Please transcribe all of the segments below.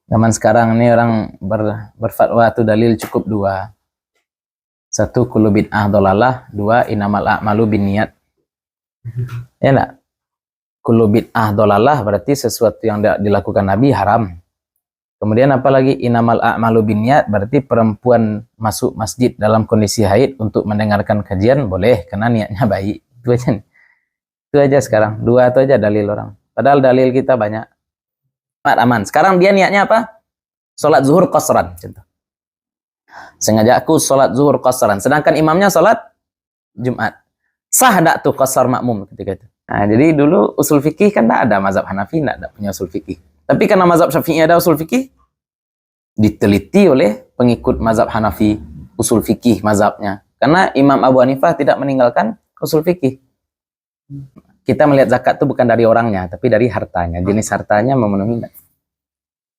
Zaman sekarang ini orang berfatwa tuh dalil cukup dua. Satu, kullu bid'ah dolalah. Dua, inamal a'malu binniyat. Ya enggak? Kullu bid'ah dolalah berarti sesuatu yang dilakukan Nabi haram. Kemudian apalagi inamal a'malu binniyat berarti perempuan masuk masjid dalam kondisi haid untuk mendengarkan kajian boleh karena niatnya baik. Itu aja. Itu aja sekarang. Dua itu aja dalil orang. Padahal dalil kita banyak. Aman. Sekarang dia niatnya apa? Salat zuhur qasran. Contoh. Sengaja aku salat zuhur qasran. Sedangkan imamnya salat Jumat. Sah tak tuh qasar makmum ketika itu? Nah, jadi dulu usul fikih kan tak ada mazhab Hanafi, tak ada punya usul fikih. Tapi karena mazhab Syafi'i ada usul fikih, diteliti oleh pengikut mazhab Hanafi usul fikih mazhabnya. Karena Imam Abu Hanifah tidak meninggalkan usul fikih. Kita melihat zakat itu bukan dari orangnya, tapi dari hartanya. Jenis hartanya memenuhi.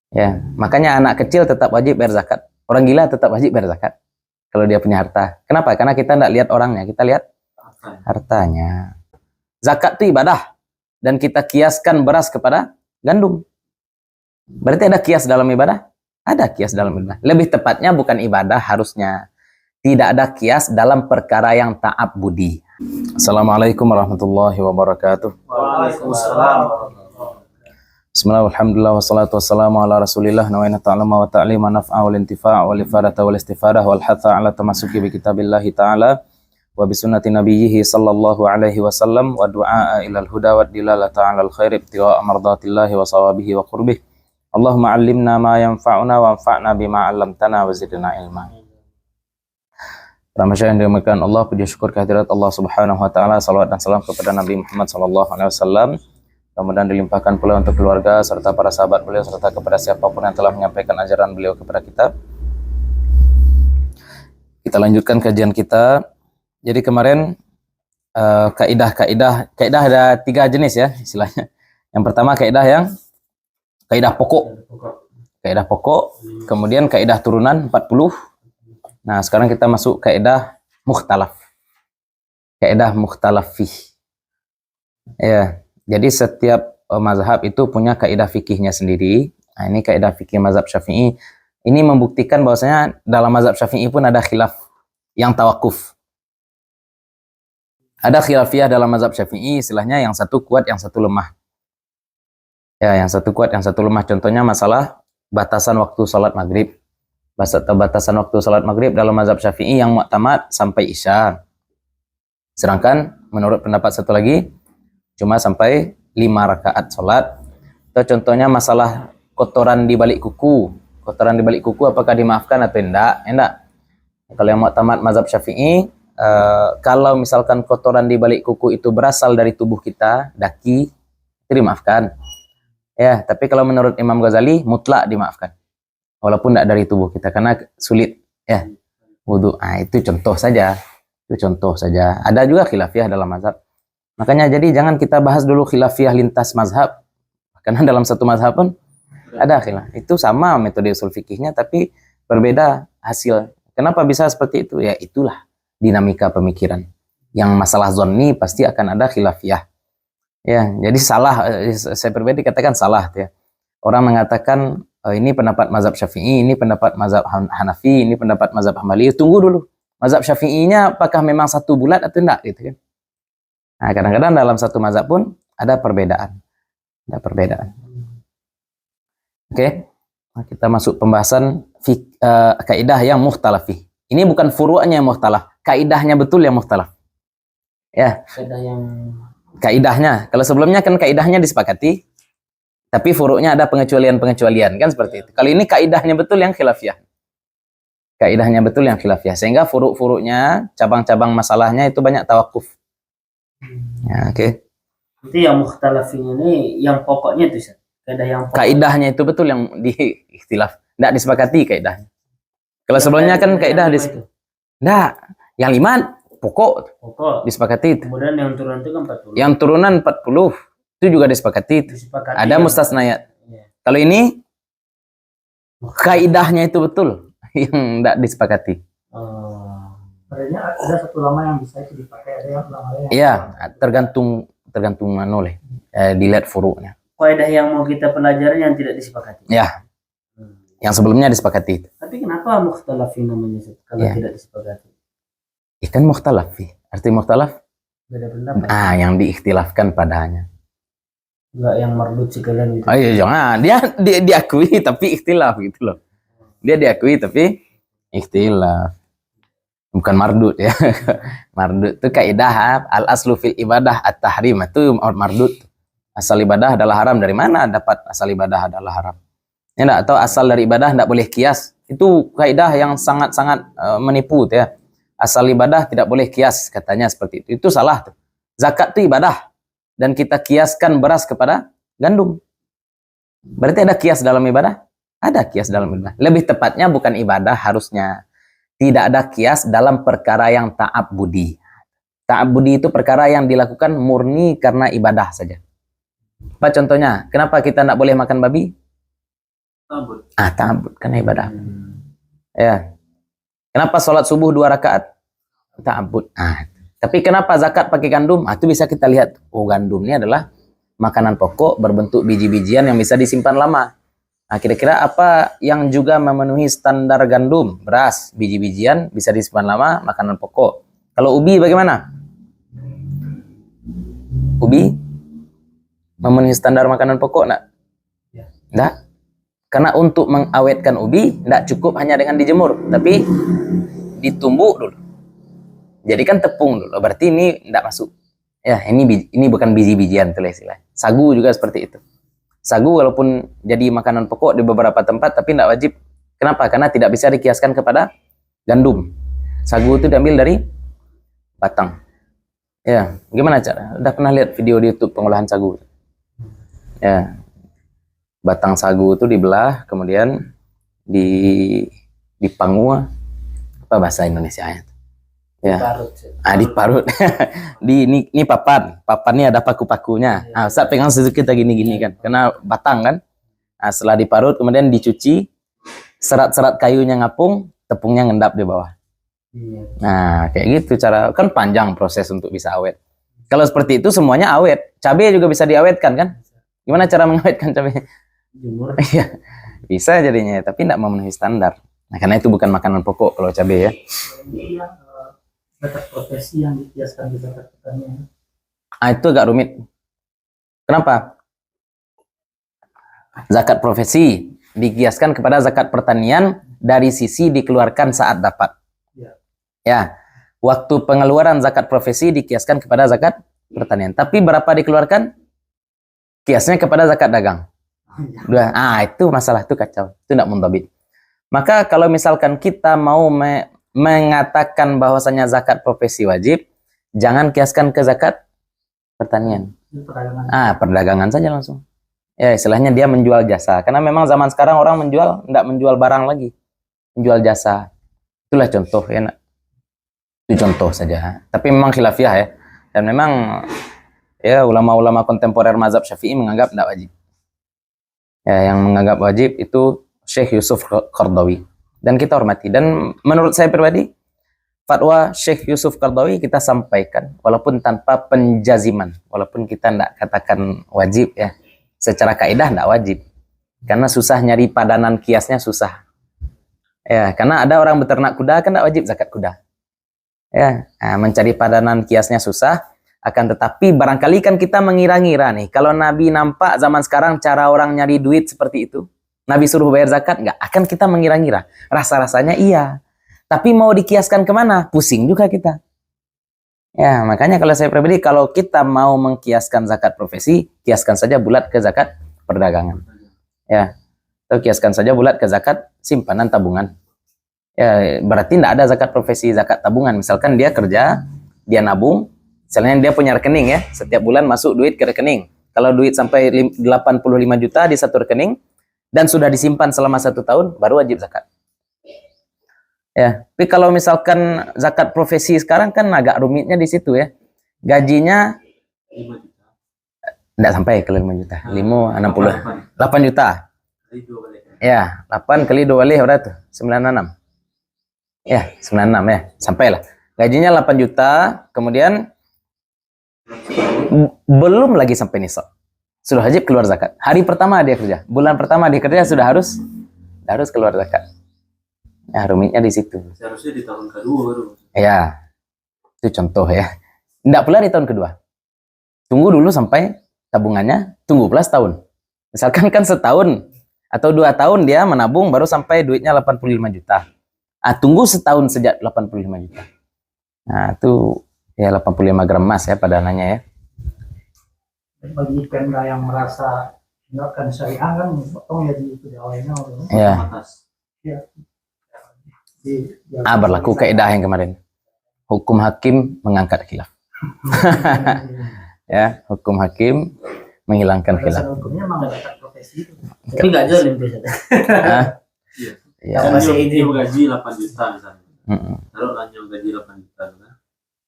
Ya, makanya anak kecil tetap wajib bayar zakat. Orang gila tetap wajib bayar zakat. Kalau dia punya harta. Kenapa? Karena kita tidak lihat orangnya, kita lihat hartanya. Zakat itu ibadah. Dan kita kiaskan beras kepada gandum. Berarti ada kias dalam ibadah? Ada kias dalam ibadah. Lebih tepatnya bukan ibadah harusnya. Tidak ada kias dalam perkara yang ta'ab budi. Assalamualaikum warahmatullahi wabarakatuh. Waalaikumsalam. Bismillah, alhamdulillah, wassalatu wassalamu ala rasulillah nawaina ta'lama wa ta'lima naf'a wal intifa' wal ifadata wal istifadah wal hatha ala tamasuki bi kitabillahi ta'ala wa bi sunnati nabiyhi sallallahu alaihi wasallam wa du'a ilal huda wa dilalata ala al khair ibtigha'a mardatillahi wa sawabihi wa qurbih. Allahumma 'allimna ma yanfa'una wa anfa'na bima 'allamtana wa zidna ilma. Para masyayikh yang dimuliakan Allah, puji syukur kehadirat Allah Subhanahu wa taala, salawat dan salam kepada Nabi Muhammad sallallahu alaihi wasallam. Kemudian dilimpahkan pula untuk keluarga serta para sahabat beliau serta kepada siapapun yang telah menyampaikan ajaran beliau kepada kita. Kita lanjutkan kajian kita. Jadi kemarin kaidah ada 3 jenis ya istilahnya. Yang pertama kaidah pokok. Kaidah pokok, kemudian kaidah turunan 40. Nah, sekarang kita masuk kaidah mukhtalaf. Kaidah mukhtalaf fih. Ya, jadi setiap mazhab itu punya kaidah fikihnya sendiri. Nah, ini kaidah fikih mazhab Syafi'i. Ini membuktikan bahwasanya dalam mazhab Syafi'i pun ada khilaf yang tawakuf. Ada khilafiyah dalam mazhab Syafi'i, istilahnya yang satu kuat, yang satu lemah. Ya, yang satu kuat, yang satu lemah. Contohnya masalah batasan waktu salat maghrib. Batasan waktu salat maghrib dalam mazhab Syafi'i yang mu'tamad sampai isya. Sedangkan menurut pendapat satu lagi cuma sampai 5 rakaat salat. Atau contohnya masalah kotoran di balik kuku. Kotoran di balik kuku apakah dimaafkan atau enggak? Enggak. Kalau yang mu'tamad mazhab Syafi'i, kalau misalkan kotoran di balik kuku itu berasal dari tubuh kita, daki, itu dimaafkan. Ya, tapi kalau menurut Imam Ghazali mutlak dimaafkan. Walaupun tidak dari tubuh kita karena sulit ya wudu. Nah, itu contoh saja. Itu contoh saja. Ada juga khilafiyah dalam mazhab. Makanya jadi jangan kita bahas dulu khilafiyah lintas mazhab. Karena dalam satu mazhab pun ada khilaf. Itu sama metode usul fikihnya tapi berbeda hasil. Kenapa bisa seperti itu? Ya itulah dinamika pemikiran. Yang masalah zonni pasti akan ada khilafiyah. Ya, jadi salah, saya pribadi katakan salah ya. Orang mengatakan ini pendapat mazhab Syafi'i, ini pendapat mazhab Hanafi, ini pendapat mazhab Hambali. Tunggu dulu. Mazhab Syafi'inya apakah memang satu bulat atau enggak gitu kan? Nah, kadang-kadang dalam satu mazhab pun ada perbedaan. Ada perbedaan. Oke. Nah, kita masuk pembahasan kaidah yang mukhtalaf. Ini bukan furu'nya yang mukhtalaf, kaidahnya betul yang mukhtalaf. Ya. Kaidahnya. Kalau sebelumnya kan kaidahnya disepakati. Tapi furu'nya ada pengecualian-pengecualian kan seperti itu. Kali ini kaidahnya betul yang khilafiyah. Kaidahnya betul yang khilafiyah. Sehingga furu'-furu'nya, cabang-cabang masalahnya itu banyak tawakuf. Ya, oke. Itu yang mukhtalafin ini yang pokoknya itu Ustaz. Kaidah yang pokok. Kaidahnya itu betul yang diikhtilaf. Tidak disepakati kaidahnya. Kalau sebelumnya kan kaidah enggak, yang 5 pokok disepakati itu. Kemudian yang turunan itu kan 40. Yang turunan 40 itu juga disepakati. Ada mustasnayat. Ya. Kalau ini kaidahnya itu betul yang tidak disepakati. Padahal ada satu lama yang bisa itu dipakai, ada yang lama lain. Iya, tergantung dilihat furu'nya. Kaidah yang mau kita pelajari yang tidak disepakati. Ya. Yang sebelumnya disepakati itu. Tapi kenapa mukhtalafin namanya Ustaz, kalau Ya. tidak disepakati? Ikan mukhtalaf fi. Arti mukhtalaf? Beda pendapat. Yang diikhtilafkan padanya. Enggak yang mardud sekalian gitu. Oh iya, jangan. Dia diakui tapi ikhtilaf gitu loh. Dia diakui tapi ikhtilaf. Bukan mardud ya. Mardud itu kaidah al aslu fil ibadah at-tahrim, itu mardud. Asal ibadah adalah haram. Dari mana dapat asal ibadah adalah haram? Ya enggak? Atau asal dari ibadah enggak boleh kias. Itu kaidah yang sangat-sangat menipu ya. Asal ibadah tidak boleh kias, katanya seperti itu. Itu salah tuh. Zakat itu ibadah dan kita kiaskan beras kepada gandum. Berarti ada kias dalam ibadah? Ada kias dalam ibadah. Lebih tepatnya bukan ibadah harusnya. Tidak ada kias dalam perkara yang ta'abbudi. Ta'abbudi itu perkara yang dilakukan murni karena ibadah saja. Apa contohnya? Kenapa kita tidak boleh makan babi? Ta'abbud karena ibadah. Ya. Kenapa sholat subuh 2 rakaat? Ta'abbud. Tapi kenapa zakat pakai gandum? Itu bisa kita lihat. Oh, gandum ini adalah makanan pokok berbentuk biji-bijian yang bisa disimpan lama. Kira-kira apa yang juga memenuhi standar gandum? Beras, biji-bijian, bisa disimpan lama, makanan pokok. Kalau ubi bagaimana? Ubi memenuhi standar makanan pokok enggak? Enggak. Karena untuk mengawetkan ubi enggak cukup hanya dengan dijemur, tapi ditumbuk dulu. Jadi kan tepung dulu. Berarti ini enggak masuk. Ya, ini bukan biji-bijian tuh istilah. Sagu juga seperti itu. Sagu walaupun jadi makanan pokok di beberapa tempat tapi enggak wajib. Kenapa? Karena tidak bisa dikiaskan kepada gandum. Sagu itu diambil dari batang. Ya, gimana cara? Udah pernah lihat video di YouTube pengolahan sagu? Ya. Batang sagu itu dibelah, kemudian dipangu, apa bahasa Indonesianya? Ya. Parut. Diparut. Ini papan. Papannya ada paku-pakunya. Ustaz pegang sedikit gini-gini kan. Karena batang kan. Setelah diparut kemudian dicuci, serat-serat kayunya ngapung, tepungnya ngendap di bawah. Nah, kayak gitu cara. Kan panjang proses untuk bisa awet. Kalau seperti itu semuanya awet. Cabai juga bisa diawetkan kan? Gimana cara mengawetkan cabai? Jemur. Iya, bisa jadinya, tapi tidak memenuhi standar. Nah, karena itu bukan makanan pokok kalau cabai ya. Ini yang zakat profesi yang dikiaskan di zakat pertanian. Itu agak rumit. Kenapa? Zakat profesi dikiaskan kepada zakat pertanian dari sisi dikeluarkan saat dapat. Ya, waktu pengeluaran zakat profesi dikiaskan kepada zakat pertanian. Tapi berapa dikeluarkan? Kiasnya kepada zakat dagang. Itu masalah, itu kacau. Itu tidak muntabit. Maka kalau misalkan kita mau mengatakan bahwasanya zakat profesi wajib, jangan kiaskan ke zakat pertanian. Perdagangan. Perdagangan saja langsung. Ya, istilahnya dia menjual jasa. Karena memang zaman sekarang orang tidak menjual barang lagi. Menjual jasa. Itulah contoh ya. Itu contoh saja. Tapi memang khilafiyah ya. Dan memang ya ulama-ulama kontemporer mazhab Syafi'i menganggap tidak wajib. Ya, yang menganggap wajib itu Syekh Yusuf Qardawi. Dan kita hormati. Dan menurut saya pribadi, fatwa Syekh Yusuf Qardawi kita sampaikan walaupun tanpa penjaziman, walaupun kita tidak katakan wajib ya, secara kaidah tidak wajib karena susah nyari padanan kiasnya, susah ya, karena ada orang beternak kuda kan tidak wajib zakat kuda ya. Mencari padanan kiasnya susah, akan tetapi barangkali kan kita mengira-ngira nih, kalau Nabi nampak zaman sekarang cara orang nyari duit seperti itu, Nabi suruh bayar zakat nggak, akan kita mengira-ngira, rasa-rasanya iya. Tapi mau dikiaskan kemana? Pusing juga kita. Ya, makanya kalau saya pribadi, kalau kita mau mengkiaskan zakat profesi, kiaskan saja bulat ke zakat perdagangan. Ya, atau kiaskan saja bulat ke zakat simpanan tabungan. Ya, berarti tidak ada zakat profesi, zakat tabungan. Misalkan dia kerja, dia nabung, misalnya dia punya rekening ya, setiap bulan masuk duit ke rekening. Kalau duit sampai 85 juta di satu rekening, dan sudah disimpan selama 1 tahun, baru wajib zakat. Ya, tapi kalau misalkan zakat profesi sekarang kan agak rumitnya di situ ya. Gajinya 5 juta. Enggak sampai ke 5 juta. 8 juta. Ya, 8 kali 2 kali berapa tuh? 96. Ya, 96 ya. Sampailah. Gajinya 8 juta, kemudian belum lagi sampai nisab. Sudah wajib keluar zakat. Hari pertama dia kerja, bulan pertama dia kerja sudah harus harus keluar zakat. Nah, rumitnya di situ. Seharusnya di tahun kedua baru. Ya, itu contoh ya. Tidak pula di tahun kedua. Tunggu dulu sampai tabungannya, tunggu plus tahun. Misalkan kan setahun atau 2 tahun dia menabung baru sampai duitnya 85 juta. Tunggu setahun sejak 85 juta. Nah, itu ya 85 gram emas ya pada dananya ya. Bagi Pemda yang merasa menerapkan syariah kan potong ya di pegawainya Ya. Atas. Berlaku kaidah yang kemarin. Hukum hakim mengangkat khilaf. Ya, hukum hakim menghilangkan khilaf. Hukumnya memang zakat profesi itu. Tapi nggak zalim tuh. Ustaz. Iya. Ya. Yang masih Dia ini. gaji 8 juta misalnya. Kalau hanya gaji 8 juta kan.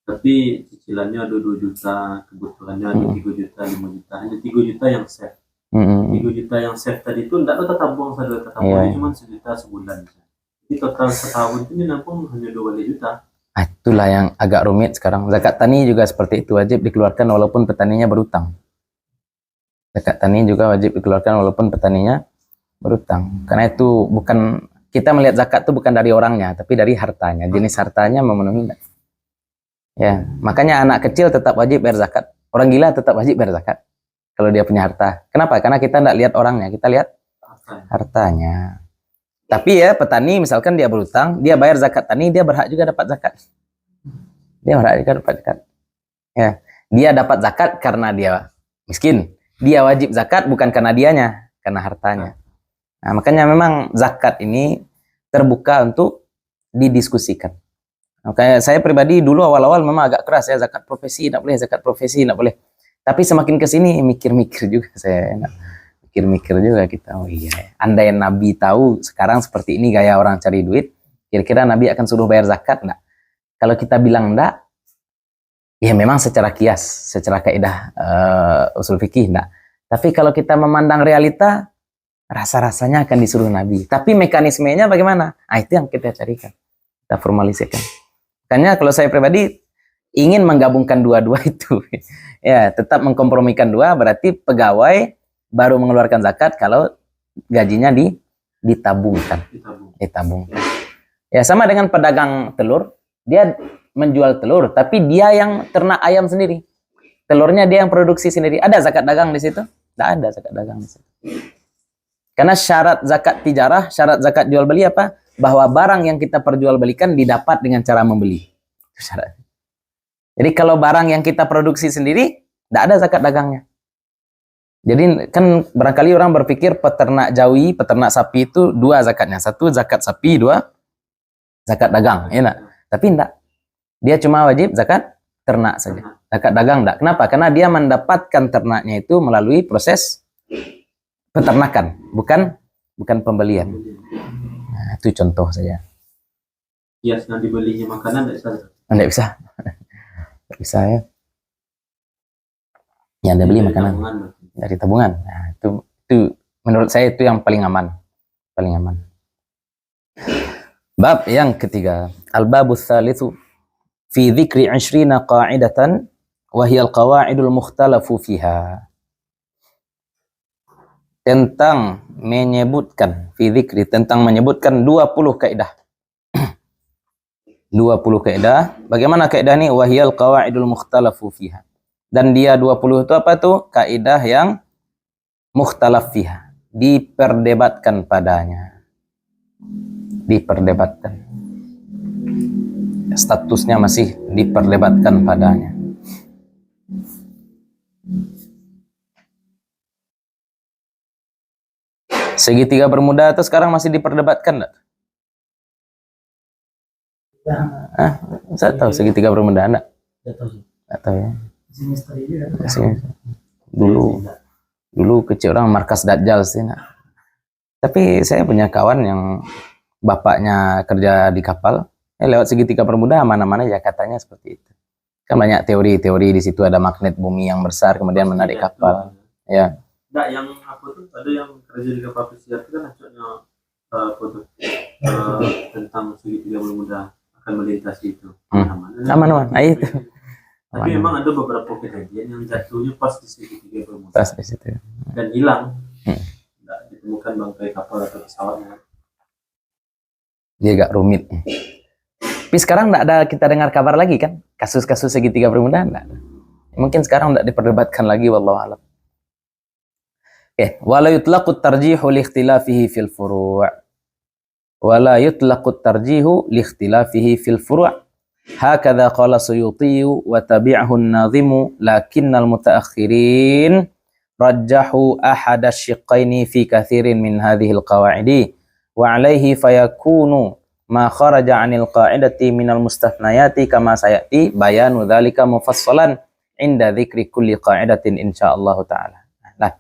Tapi cicilannya ada 2 juta, kebutuhannya ada 3 juta, 5 juta. Hanya 3 juta yang safe. 3 juta yang safe tadi itu enggak tertabung satu tertabung Iya. cuma 1 juta sebulan. Jadi total setahun itu nabung hanya 2 juta. Itulah yang agak rumit sekarang. Zakat tani juga seperti itu, wajib dikeluarkan walaupun petaninya berutang. Zakat tani juga wajib dikeluarkan walaupun petaninya berutang. Karena itu bukan, kita melihat zakat itu bukan dari orangnya, tapi dari hartanya. Jenis hartanya memenuhi enggak. Ya, makanya anak kecil tetap wajib bayar zakat. Orang gila tetap wajib bayar zakat kalau dia punya harta. Kenapa? Karena kita enggak lihat orangnya, kita lihat hartanya. Tapi ya petani misalkan dia berutang, dia bayar zakat tani, dia berhak juga dapat zakat. Dia berhak juga dapat zakat. Ya, dia dapat zakat karena dia miskin. Dia wajib zakat bukan karena dianya, karena hartanya. Nah, makanya memang zakat ini terbuka untuk didiskusikan. Makanya saya pribadi dulu awal-awal memang agak keras ya, zakat profesi enggak boleh, zakat profesi enggak boleh. Tapi semakin ke sini mikir-mikir juga saya. Mikir-mikir juga kita, oh iya, andai Nabi tahu sekarang seperti ini gaya orang cari duit, kira-kira Nabi akan suruh bayar zakat enggak? Kalau kita bilang enggak, ya memang secara kias, secara kaidah usul fikih enggak. Tapi kalau kita memandang realita, rasa-rasanya akan disuruh Nabi. Tapi mekanismenya bagaimana? Itu yang kita carikan, kita formalisirkan. Makanya kalau saya pribadi ingin menggabungkan dua-dua itu, ya tetap mengkompromikan dua, berarti pegawai baru mengeluarkan zakat kalau gajinya ditabungkan. Ditabungkan. Ya sama dengan pedagang telur, dia menjual telur, tapi dia yang ternak ayam sendiri. Telurnya dia yang produksi sendiri. Ada zakat dagang di situ? Tidak ada zakat dagang di situ. Karena syarat zakat tijarah, syarat zakat jual beli apa? Bahwa barang yang kita perjualbelikan didapat dengan cara membeli. Itu syarat. Jadi kalau barang yang kita produksi sendiri, tidak ada zakat dagangnya. Jadi kan barangkali orang berpikir peternak jawi, peternak sapi itu 2 zakatnya. 1 zakat sapi, 2 zakat dagang. Ya, tapi enggak. Dia cuma wajib zakat ternak saja. Zakat dagang enggak. Kenapa? Karena dia mendapatkan ternaknya itu melalui proses peternakan, bukan pembelian. Nah, itu contoh saja. Kiasnya dibelinya makanan enggak bisa. Enggak bisa. Enggak bisa ya. Ya, Anda beli makanan dari tabungan. Nah, itu menurut saya itu yang paling aman. Paling aman. Bab yang ketiga, al-babus tsalitsu fi dzikri 20 qa'idatan wa hiya al-qawa'idul mukhtalafu fiha. Tentang menyebutkan fi dzikri, tentang menyebutkan 20 kaidah. 20 kaidah. Bagaimana kaidah ini? Wa hiya al-qawa'idul mukhtalafu fiha. Dan dia 20 itu apa tuh? Kaidah yang mukhtalaf fiha, diperdebatkan padanya. Diperdebatkan. Statusnya masih diperdebatkan padanya. Segitiga bermuda itu sekarang masih diperdebatkan enggak? Saya tahu segitiga bermuda enggak? Enggak tahu ya. Misteri juga. Dulu kecil orang markas Dajjal sih. Tapi saya punya kawan yang bapaknya kerja di kapal, lewat segitiga bermuda mana-mana ya katanya seperti itu. Kan banyak teori-teori di situ, ada magnet bumi yang besar kemudian menarik kapal. Ya. Enggak, yang apa tuh? Ada yang kerja di kapal pesiar itu kan hasilnya tentang segitiga bermuda akan melintasi itu. Aman-aman. Itu. Tapi memang ada beberapa kejadian yang jatuhnya pas di segitiga bermuda. Pas di situ. Dan hilang. Tidak ditemukan bangkai kapal atau pesawatnya. Dia agak rumit. Tapi sekarang tidak ada kita dengar kabar lagi kan? Kasus-kasus segitiga bermuda tidak ada. Mungkin sekarang tidak diperdebatkan lagi, wallahu a'lam. Wala yutlaqu tarjihu li ikhtilafihi fil furu'. Wala yutlaqu tarjihu li ikhtilafihi fil furu'. Hakadha qala Suyuti wa tabi'ahu an-nadhimu lakinnal mutaakhirin rajjahu ahad asy-syiqqaini fi katsirin min hadhihi al-qawa'idi wa 'alaihi fayakunu ma kharaja 'anil qa'idati minal mustathnayati kama sayati bayanu dzalika mufassalan 'inda dzikri kulli qa'idatin insyaallah taala. Nah,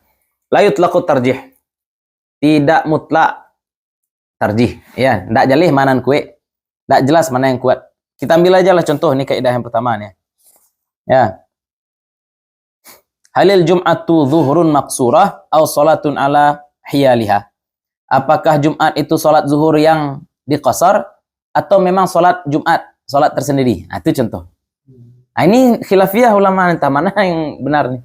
la yutlaqu tarjih. Tidak mutlak tarjih, ya, tidak jalih mana yang kuat. Tidak jelas mana yang kuat. Kita ambil aja lah contoh ini kaidah yang pertama nih. Ya. Halil jum'atu zuhurun maqsurah aw salatun ala hiyaliha. Apakah Jumat itu salat zuhur yang diqasar atau memang salat Jumat, salat tersendiri? Nah, itu contoh. Nah, ini khilafiyah ulama, entah mana yang benar nih.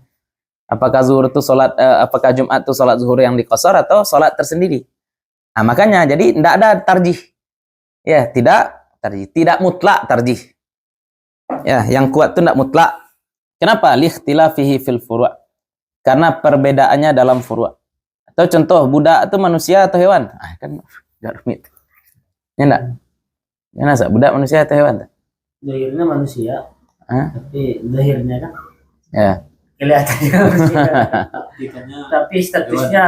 Apakah zuhur itu salat apakah Jumat itu salat zuhur yang diqasar atau salat tersendiri? Nah, makanya jadi tidak ada tarjih. Ya, tidak tarjih, tidak mutlak tarjih. Ya, yang kuat itu tidak mutlak. Kenapa? Likhtilafihi fil furu'. Karena perbedaannya dalam furu'. Atau contoh, budak itu manusia atau hewan? Ah, kan enggak rumit. Ya enggak? Ya nasa, budak manusia atau hewan? Zahirnya manusia, Hah? tapi zahirnya kan Ya. kelihatannya manusia. Kitanya Tapi statusnya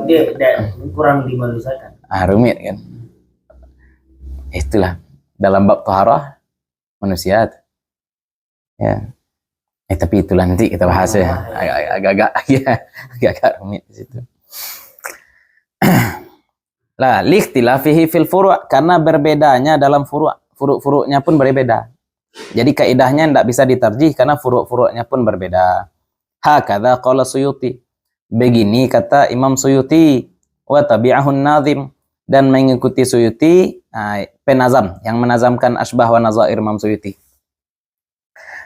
dia kurang dimanusiakan. Ah, rumit kan? Itulah dalam bab taharah manusia. Ya. Tapi itulah nanti kita bahas ya. Agak-agak ya, agak-agak rumit di situ. Lah, likhtilafihi fil furu' karena berbedanya dalam furu'. Furu'-furu'nya pun berbeda. Jadi kaidahnya tidak bisa ditarjih karena furu'-furu'nya pun berbeda. Hakadha qala Suyuti. Begini kata Imam Suyuti wa tabi'ahun nazim, dan mengikuti Suyuti penazam yang menazamkan Asbah wa Nazair Imam Suyuti.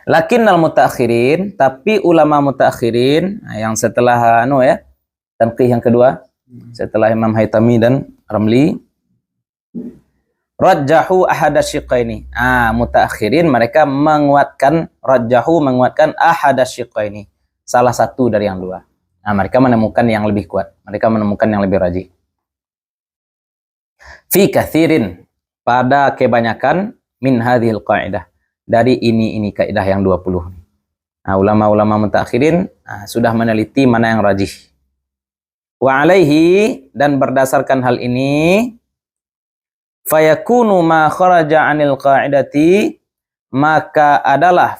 Lakinnal mutaakhirin, tapi ulama mutaakhirin yang setelah tanqih yang kedua setelah Imam Haytami dan Ramli, rajjahu ahadasyiqaini. Mutaakhirin mereka menguatkan ahadasyiqaini, salah satu dari yang dua. Mereka menemukan yang lebih kuat, mereka menemukan yang lebih rajih. Fi katsirin, pada kebanyakan, min hadhil qaidah, dari ini kaidah yang 20. Ulama-ulama mutaakhirin sudah meneliti mana yang rajih. Wa alaihi, dan berdasarkan hal ini, fayakunu ma kharaja 'anil qaidati, maka adalah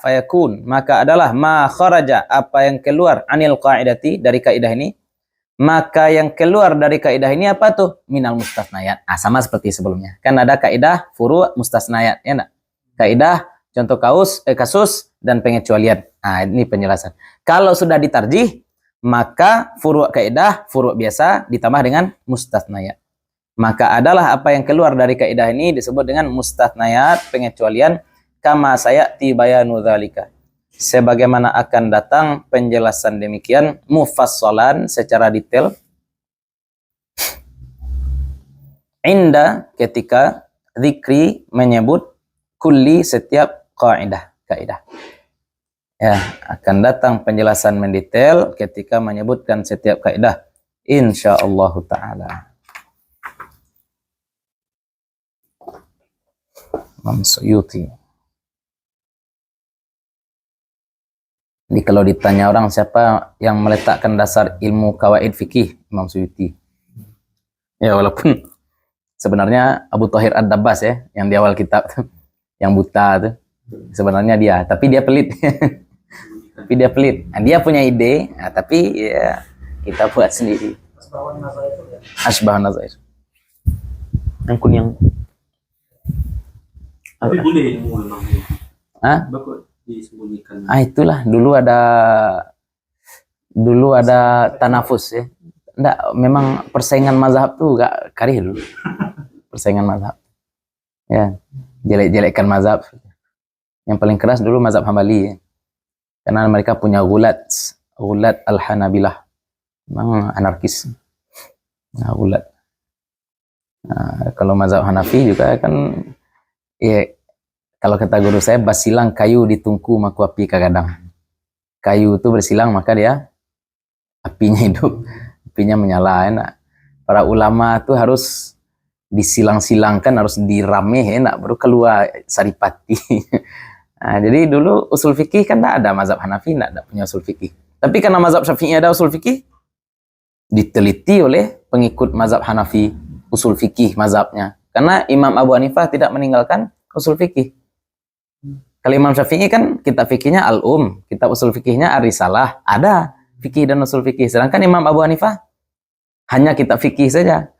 ma kharaja, apa yang keluar, 'anil qaidati, dari kaidah ini, maka yang keluar dari kaidah ini apa tuh? Minal mustasnayat. Sama seperti sebelumnya. Kan ada kaidah furu' mustasnayat, ya enggak? Kaidah contoh kasus dan pengecualian. Ini penjelasan. Kalau sudah ditarjih, maka furu' kaidah, furu' biasa ditambah dengan mustasnayat. Maka adalah apa yang keluar dari kaidah ini disebut dengan mustasnayat, pengecualian, kama sayati bayanu dzalika. Sebagaimana akan datang penjelasan demikian mufassalan secara detail inda, ketika zikri, menyebut kulli, setiap kaidah. Ya, akan datang penjelasan mendetail ketika menyebutkan setiap kaidah insyaallah taala. Imam Suyuti. Jadi kalau ditanya orang siapa yang meletakkan dasar ilmu kawaid fikih, Imam Suyuti. Ya, walaupun sebenarnya Abu Thahir Ad-Dabbas ya, yang di awal kitab tuh, yang buta tuh, sebenarnya dia, tapi dia pelit. Tapi dia pelit. Dia punya ide, tapi ya kita buat sendiri. Asbah Nazair. Yang kuning. Tapi boleh ilmu memang. Bapak disembunyikan. Itulah dulu ada tanafus ya. Enggak, memang persaingan mazhab tuh gak karih dulu. Persaingan mazhab. Ya, jelek-jelekkan mazhab. Yang paling keras dulu mazhab Hambali ya. Karena mereka punya gulat al-Hanabilah. Memang anarkis. Gulat. Kalau mazhab Hanafi juga kan, ya kalau kata guru saya, basilang kayu ditungku maku api kagadang. Kayu itu bersilang maka dia apinya hidup, apinya menyala. Enak. Para ulama itu harus disilang-silangkan, harus dirameh, enak baru keluar saripati. Nah, jadi dulu usul fikih kan tidak ada mazhab Hanafi, tidak ada punya usul fikih. Tapi karena mazhab Syafi'i ada usul fikih, diteliti oleh pengikut mazhab Hanafi usul fikih mazhabnya. Karena Imam Abu Hanifah tidak meninggalkan usul fikih. Kalau Imam Syafi'i kan kitab fikihnya kitab usul fikihnya Ar-Risalah, ada fikih dan usul fikih. Sedangkan Imam Abu Hanifah hanya kitab fikih saja.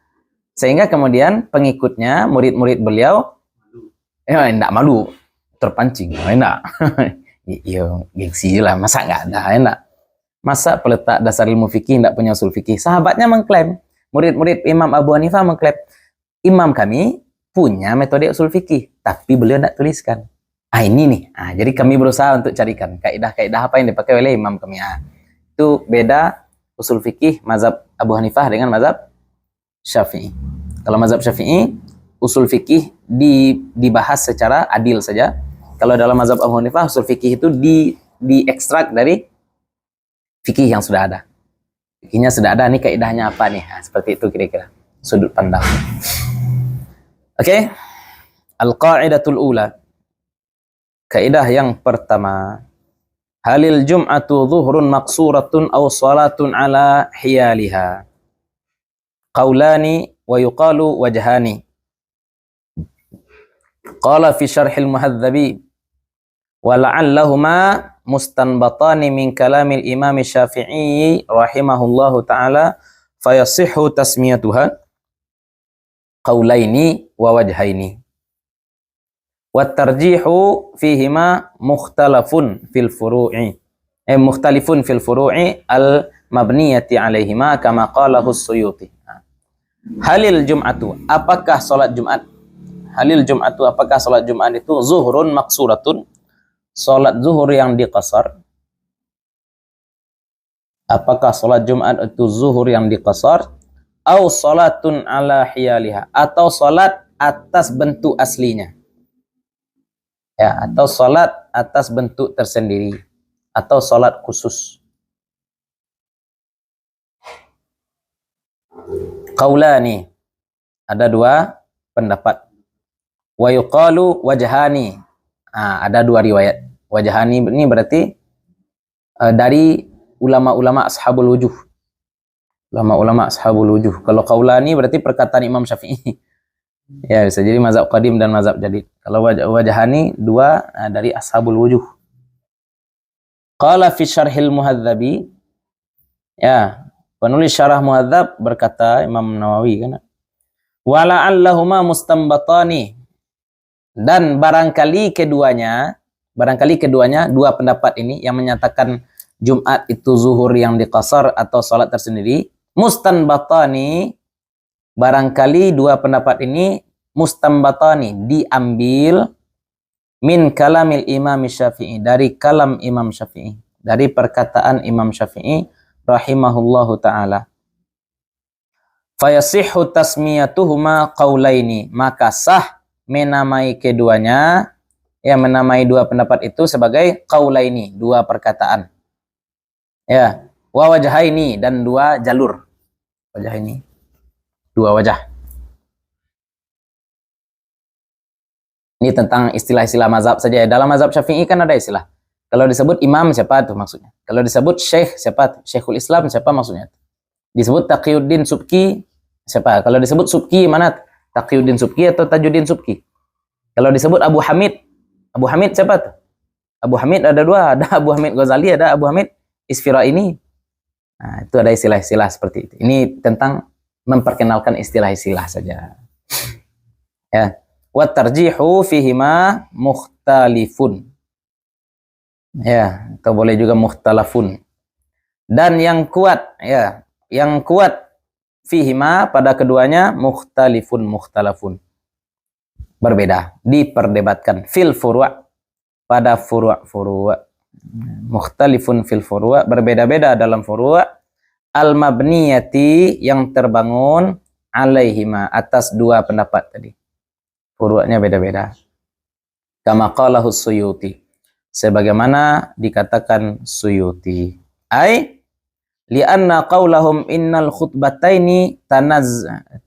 Sehingga kemudian pengikutnya, murid-murid beliau, ya enggak malu, terpancing, enggak. Iya, gengsi lah, masa enggak ada, enggak. Masa peletak dasar ilmu fikih enggak punya usul fikih? Sahabatnya mengklaim, murid-murid Imam Abu Hanifah mengklaim, imam kami punya metode usul fikih, tapi beliau enggak tuliskan. Ini nih. Jadi kami berusaha untuk carikan kaidah-kaidah apa yang dipakai oleh imam kami. Itu beda usul fikih mazhab Abu Hanifah dengan mazhab Syafi'i. Kalau mazhab Syafi'i, usul fikih dibahas secara adil saja. Kalau dalam mazhab Abu Hanifah, usul fikih itu diekstrak dari fikih yang sudah ada. Fikihnya sudah ada, nih kaidahnya apa nih? Seperti itu kira-kira sudut pandang. Oke. Al-qa'idatul ula. Kaidah yang pertama, halil jum'atu zuhrun maqsuratun aw salatun ala hiyaliha. Qaulani wa yuqalu wajhani. Qala fi syarhil muhadzabi wa la'allahuma mustanbatani min kalamil imam Syafi'i rahimahullahu ta'ala fayasihhu tasmiyatuha qaulaini wa wajhaini. Wat-tarjihu fihima mukhtalafun fil furu'i mukhtalifun fil furu'i al-mabniyati alaihima kama qalahu Suyuti. Halil jum'atu, apakah salat Jumat? Halil jum'atu, apakah salat Jumat itu zuhrun maksuratun, salat zuhur yang diqasar? Apakah salat Jumat itu zuhur yang diqasar? Au salatun ala hiyaliha, atau salat atas bentuk aslinya? Ya, atau salat atas bentuk tersendiri, atau salat khusus. Qaulani, ada dua pendapat. Wa yuqalu wajhani, ada dua riwayat. Wajhani ini berarti dari ulama-ulama ashabul wujuh. Ulama-ulama ashabul wujuh. Kalau qaulani berarti perkataan Imam Syafi'i. Ya, bisa jadi mazhab qadim dan mazhab jadid. Kalau wajhani dua dari ashabul wujuh. Qala fi syarhil muhadzabi, ya, penulis syarah muhadzab berkata, Imam Nawawi kan, wa la'allahuma mustanbatani, dan barangkali keduanya dua pendapat ini yang menyatakan Jumat itu zuhur yang diqasar atau salat tersendiri, mustanbatani, barangkali dua pendapat ini mustanbatani, diambil min kalamil imam Syafi'i, dari kalam Imam Syafi'i, dari perkataan Imam Syafi'i rahimahullahu ta'ala. Fayasihhu tasmiyatuhuma qaulaini, maka sah menamai keduanya, ya, menamai dua pendapat itu sebagai qaulaini, dua perkataan. Ya, wa wajhaini, dan dua jalur. Wajhaini, dua wajah. Ini tentang istilah-istilah mazhab saja. Dalam mazhab Syafi'i kan ada istilah. Kalau disebut imam, siapa itu maksudnya? Kalau disebut syekh, siapa? Syekhul Islam, siapa maksudnya? Disebut Taqiyuddin Subki, siapa? Kalau disebut Subki, mana? Taqiyuddin Subki atau Tajuddin Subki? Kalau disebut Abu Hamid siapa tuh? Abu Hamid ada dua, ada Abu Hamid Ghazali, ada Abu Hamid Isfiraini. Nah, itu ada istilah-istilah seperti itu. Ini tentang memperkenalkan istilah-istilah saja. Ya. Wa tarjihu fihima mukhtalifun. Ya, atau boleh juga mukhtalafun. Dan yang kuat, ya, yang kuat fihima pada keduanya mukhtalafun. Berbeda, diperdebatkan fil furu', pada furu'. Mukhtalifun fil furu', berbeda-beda dalam furu', al mabniyati, yang terbangun alaihima, atas dua pendapat tadi. Furu'nya beda-beda. Kama qalahu Suyuti, sebagaimana dikatakan Suyuti. Ai li'anna qaulahum innal khutbataini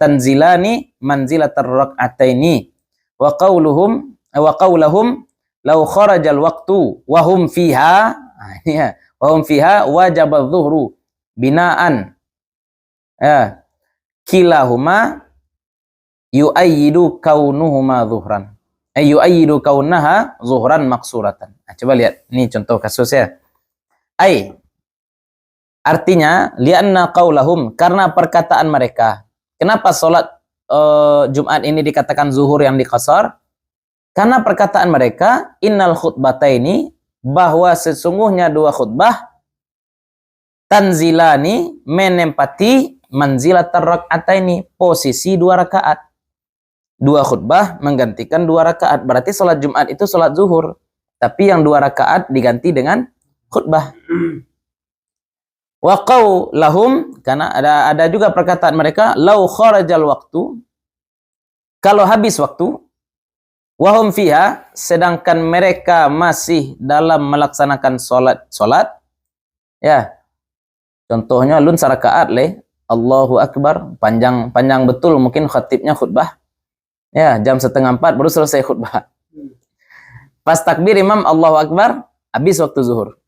tanzilani manzilatar rak'ataini wa qauluhum law kharajal waqtu wa hum fiha wajib adh-dhuhru binaan kilahuma yu'ayyidu kaunuhuma zuhran. Yu'ayyidu kaunaha zuhran maksuratan. Nah, coba lihat, ini contoh kasus ya. Artinya, lianna qaulahum, karena perkataan mereka. Kenapa sholat Jumat ini dikatakan zuhur yang diqasar? Karena perkataan mereka, innal khutbataini, bahwa sesungguhnya dua khutbah, tanzilani, menempati manzilatar rak'ataini, posisi dua rakaat. Dua khutbah menggantikan dua rakaat. Berarti sholat Jumat itu sholat zuhur. Tapi yang dua rakaat diganti dengan khutbah. Wa qaulahum, karena ada juga perkataan mereka, lau kharajal waktu, kalau habis waktu, wahum fiha, sedangkan mereka masih dalam melaksanakan sholat. Ya, contohnya lun sarakaat leh, Allahu Akbar, panjang betul mungkin khatibnya khutbah. Ya, jam 3:30 baru selesai khutbah. Pas takbir imam Allahu Akbar, habis waktu zuhur.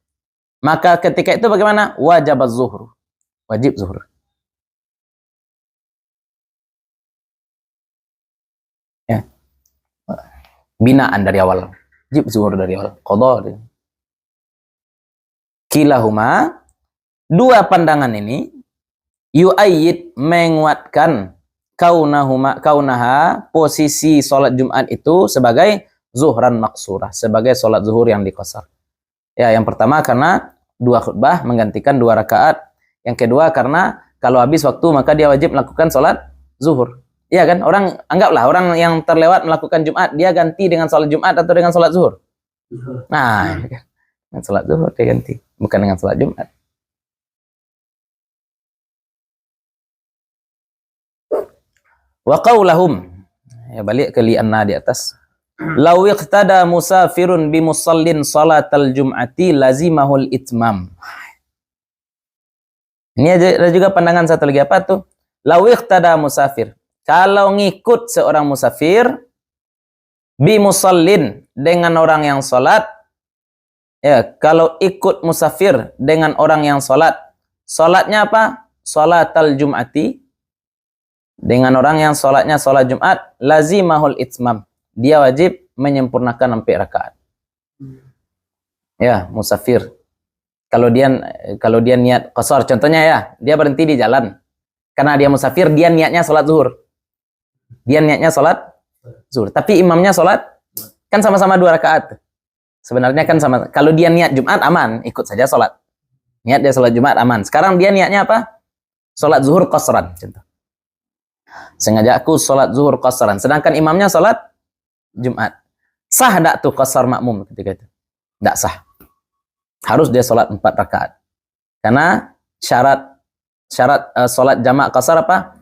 Maka ketika itu bagaimana? Wajib zuhur. Wajib zuhur. Ya. Binaan dari awal. Wajib zuhur dari awal. Qadha. Kilahuma, dua pandangan ini yu'ayyid, menguatkan kaunaha, posisi sholat Jumat itu sebagai zuhran maksurah, sebagai sholat zuhur yang diqasar. Ya, yang pertama karena dua khutbah menggantikan dua rakaat. Yang kedua karena kalau habis waktu maka dia wajib melakukan sholat zuhur. Iya kan? Anggaplah orang yang terlewat melakukan Jumat, dia ganti dengan sholat Jumat atau dengan sholat zuhur? Nah, dengan sholat zuhur dia ganti, bukan dengan sholat Jumat. Wa qaulahum, ya balik ke li'anna di atas. Law iqtada musafirun bi musallin salatal jum'ati lazimahul itmam. Ini ada juga pandangan satu lagi, apa tuh? Law iqtada musafir, kalau ngikut seorang musafir bi musallin, dengan orang yang salat. Ya, kalau ikut musafir dengan orang yang salat, salatnya apa? Salatal jum'ati, dengan orang yang sholatnya sholat Jumat, lazimahul itmam, dia wajib menyempurnakan 4 rakaat. Ya, musafir. Kalau dia niat qasar, contohnya ya, dia berhenti di jalan. Karena dia musafir, dia niatnya sholat zuhur. Dia niatnya sholat zuhur. Tapi imamnya sholat, kan sama-sama 2 rakaat. Sebenarnya kan sama. Kalau dia niat Jumat, aman, ikut saja sholat. Niat dia sholat Jumat, aman. Sekarang dia niatnya apa? Sholat zuhur qasran, contoh. Sengaja aku sholat zuhur qasran, sedangkan imamnya sholat Jumat. Sah tak tuh qasar makmum ketika itu? Tidak sah. Harus dia sholat 4 rakaat. Karena syarat sholat jamak qasar apa?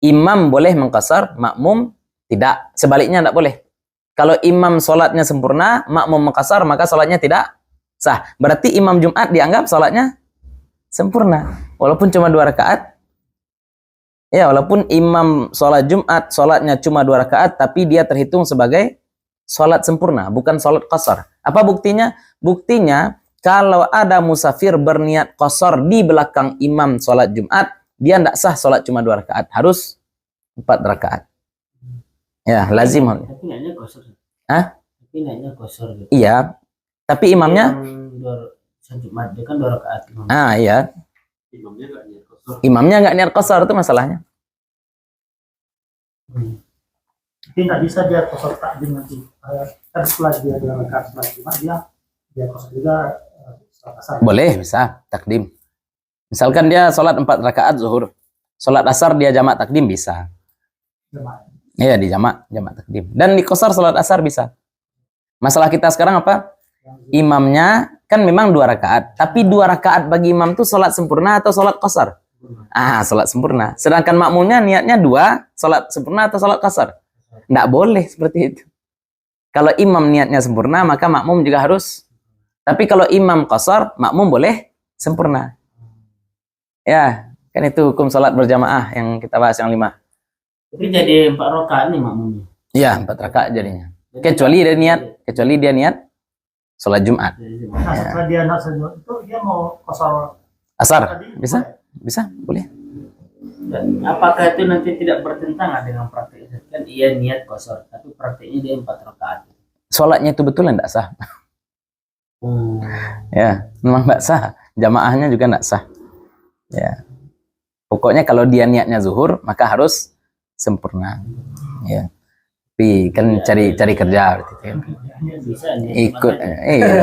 Imam boleh mengqasar, makmum tidak. Sebaliknya tidak boleh. Kalau imam sholatnya sempurna, makmum mengqasar, maka sholatnya tidak sah. Berarti imam Jumat dianggap sholatnya sempurna. Walaupun cuma 2 rakaat. Ya, walaupun imam sholat Jumat, sholatnya cuma 2 rakaat, tapi dia terhitung sebagai sholat sempurna, bukan sholat qasar. Apa buktinya? Buktinya, kalau ada musafir berniat qasar di belakang imam sholat Jumat, dia tidak sah sholat cuma 2 rakaat, harus 4 rakaat. Ya, lazim. Tapi niatnya qasar. Hah? Tapi niatnya qasar gitu. Iya, tapi imamnya? Jumat, dia kan 2 rakaat. Ah, iya. Imamnya nggak niat qasar. Imamnya nggak niat qasar, itu masalahnya. Tapi nggak bisa dia kosor takdim nanti. Kan setelah dia 2 rakaat setelah Jumat, dia kosor juga sholat asar. Boleh, bisa takdim. Misalkan dia sholat 4 rakaat zuhur, sholat asar dia jamak takdim bisa. Jemaah. Iya, di jamak takdim. Dan di qasar sholat asar bisa. Masalah kita sekarang apa? Imamnya kan memang 2 rakaat, tapi 2 rakaat bagi imam itu sholat sempurna atau sholat qasar? Sholat sempurna. Sedangkan makmumnya niatnya 2, sholat sempurna atau sholat qasar. Nggak boleh seperti itu. Kalau imam niatnya sempurna, maka makmum juga harus. Tapi kalau imam qasar, makmum boleh sempurna. Ya, kan itu hukum sholat berjamaah yang kita bahas yang 5. Tapi jadi 4 rakaat nih makmumnya. Iya, 4 rakaat jadinya. Kecuali dia niat sholat Jumat. Nah, setelah dia nak sujud itu dia mau kosor Asar, tadi, bisa, boleh. Dan apakah itu nanti tidak bertentangan dengan prakteknya? Kan ia niat kosor, tapi prakteknya dia 4 rakaat. Sholatnya itu betul enggak sah. Ya, memang enggak sah. Jamaahnya juga enggak sah. Ya. Pokoknya kalau dia niatnya zuhur, maka harus sempurna. Ya. Tapi kan cari kerja berarti kan. Bisa niat Ikut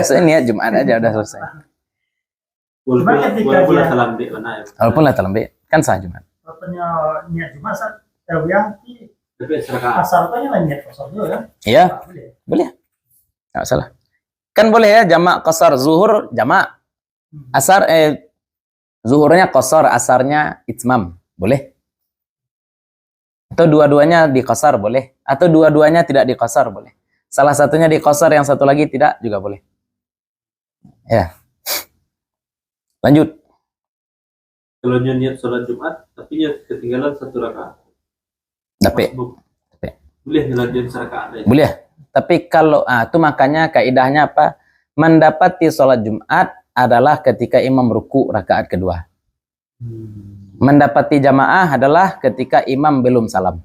saya niat Jumat aja udah selesai. Walaupun lah terlambat mana ya. Walaupun lah terlambat, kan sah Jumat. katanya niat cuma saat terbiang Tapi seraka. asalnya lah niat kosor juga kan. Iya, boleh. Enggak salah. Kan boleh ya jamak qasar zuhur jamak. Asar zuhurnya qasar, asarnya itmam. Boleh. Atau dua-duanya di qasar boleh. Atau dua-duanya tidak di qasar boleh. Salah satunya di qasar, yang satu lagi tidak juga boleh. Ya. Lanjut. Kalau niat sholat Jumat, tapi niat ketinggalan 1 rakaat. Tapi Boleh dilanjut serakaat aja. boleh. Tapi kalau itu makanya kaidahnya apa? Mendapati sholat Jumat adalah ketika imam ruku rakaat kedua. Mendapati jamaah adalah ketika imam belum salam.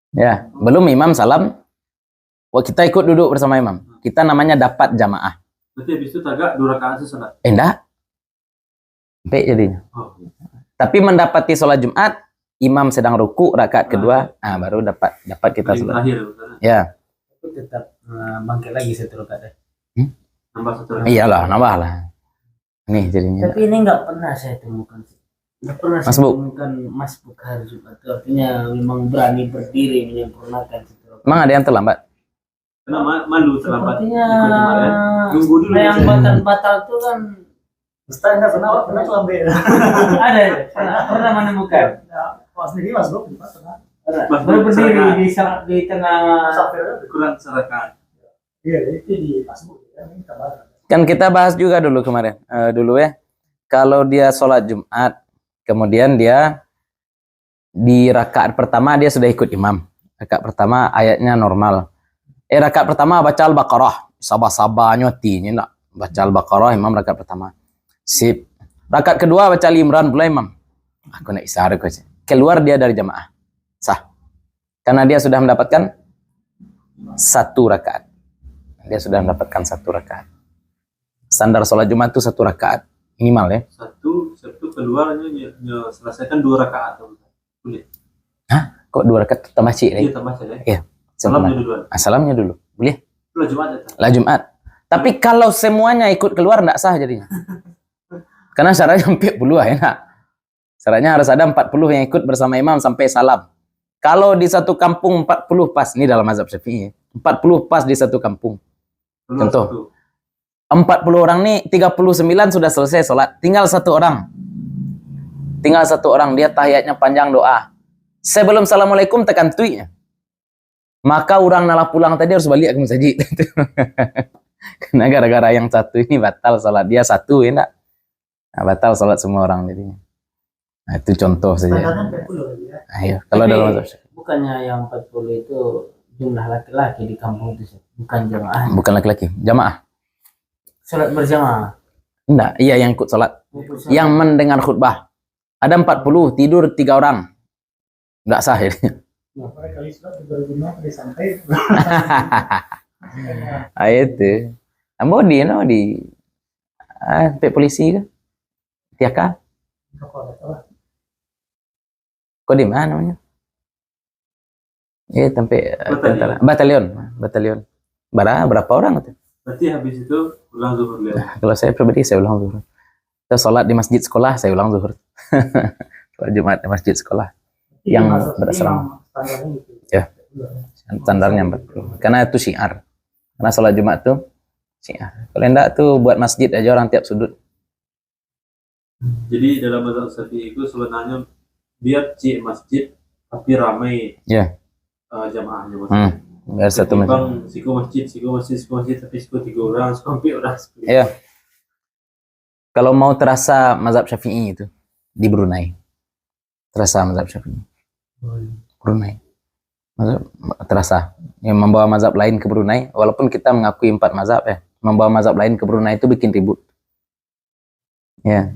Ya, belum imam salam, wah kita ikut duduk bersama imam. Kita namanya dapat jamaah. Berarti habis itu tagak 2 rakaat sholat. Enggak. Sampai jadinya. Oh. Tapi mendapati sholat Jumat, imam sedang ruku rakaat kedua, baru dapat kita Paling sholat. terakhir misalnya. Ya, Aku tetap bangkit lagi 1 rakaat. Nambah 1 rakaat. iyalah, nambah lah. Nih jadinya. Tapi ini nggak pernah saya temukan. Nggak pernah saya Masbuk. temukan masbuk hari Jumat. Itu artinya memang berani berdiri menyempurnakan 1 rakaat. Emang ada yang terlambat? Karena malu terlambat Sepertinya ikut Jumat ya. Nunggu dulu. yang batal-batal itu kan Ustaz nggak pernah lambe. ada ya? Pernah menemukan. Pas sendiri mas bro, pernah. Baru berdiri di tengah. Sampai Kurang serakaat. iya itu di Facebook ya, ini kabar. Kan kita bahas juga dulu kemarin. Dulu ya. Kalau dia sholat Jumat, kemudian dia di rakaat pertama dia sudah ikut imam. Rakaat pertama ayatnya normal. Rakaat pertama baca Al-Baqarah. Sabar-sabar nyotinya nak. Baca Al-Baqarah imam rakaat pertama. Sip. Rakaat kedua baca Al-Imran pula imam. Aku nak isyarat kau. Keluar dia dari jamaah. Sah. Karena dia sudah mendapatkan 1 rakaat. Dia sudah mendapatkan 1 rakaat. Standar sholat Jumat itu 1 rakaat minimal ya. Satu keluarnya selesaikan 2 rakaat. Boleh. Kok 2 rakaat tambah cik Iya lagi? tambah saja. Iya. Salamnya duluan. Salamnya dulu. Boleh? Lah Jumat ya. Lah Jumat. Tapi kalau semuanya ikut keluar enggak sah jadinya. Karena syaratnya 40 enak. Syaratnya harus ada 40 yang ikut bersama imam sampai salam. Kalau di satu kampung 40 pas, ini dalam mazhab Syafi'i. 40 pas di satu kampung. Keluar Contoh. satu. 40 orang nih 39 sudah selesai sholat. Tinggal 1 orang. Tinggal 1 orang, dia tahiyatnya panjang doa. Sebelum assalamualaikum tekan tuiknya. Maka orang nalah pulang tadi harus balik ke masjid. Karena gara-gara yang 1 ini batal sholat dia 1 ya enggak? Nah, batal sholat semua orang jadinya. Nah, itu contoh saja. Standarnya 40 lagi ya. Ayo, kalau Tapi dalam mazhab Syafi'i. bukannya yang 40 itu jumlah laki-laki di kampung itu, Seth. Bukan jamaah. Bukan laki-laki, jamaah. Sholat berjamaah. Enggak, iya yang ikut sholat. Yang mendengar khutbah. Ada 40, tidur 3 orang. Enggak sah jadinya. Nah, pada kali sudah 2005 ada sampai Itu. Ambo di sampai polisi ke? Tiaka. Kok di mana namanya? Sampai tentara. Batalion. Berapa orang itu? Berarti habis itu ulang zuhur lihat. Nah, kalau saya pribadi saya ulang zuhur. Kita sholat di masjid sekolah saya ulang zuhur. Sholat Jumat di masjid sekolah. Yang berasrama. standarnya gitu. Ya. Standarnya 40. Karena itu syiar. Karena sholat Jumat tuh syiar. Kalau enggak tuh buat masjid aja orang tiap sudut. Jadi dalam mazhab Syafi'i itu sebenarnya dia cik masjid tapi ramai Ya. jamaahnya maksudnya. Biar satu masjid. Ketimbang siku masjid tapi siku 3 orang, siku 4 orang. Ya. Kalau mau terasa mazhab Syafi'i itu di Brunei. Terasa mazhab Syafi'i. Brunei. Mazhab, terasa. Yang membawa mazhab lain ke Brunei, walaupun kita mengakui 4 mazhab ya, membawa mazhab lain ke Brunei itu bikin ribut. Ya.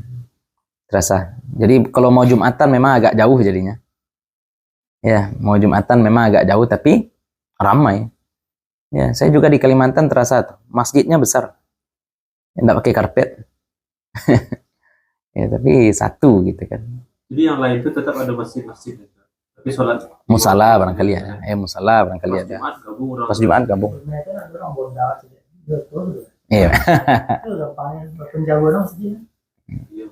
Terasa. Jadi kalau mau Jumatan memang agak jauh jadinya. Ya, mau Jumatan memang agak jauh tapi ramai. Ya, saya juga di Kalimantan terasa tuh. Masjidnya besar. Enggak pakai karpet. Ya, tapi satu gitu kan. Jadi yang lain itu tetap ada masjid-masjid. Tapi sholat Musala barangkali ada. Musala barangkali pas ada. Jumat gabung orang. Pas Jumat gabung. Brunei itu ada orang Bonda saja. Betul. Iya. Itu gampangnya penjagoan sih. Iya.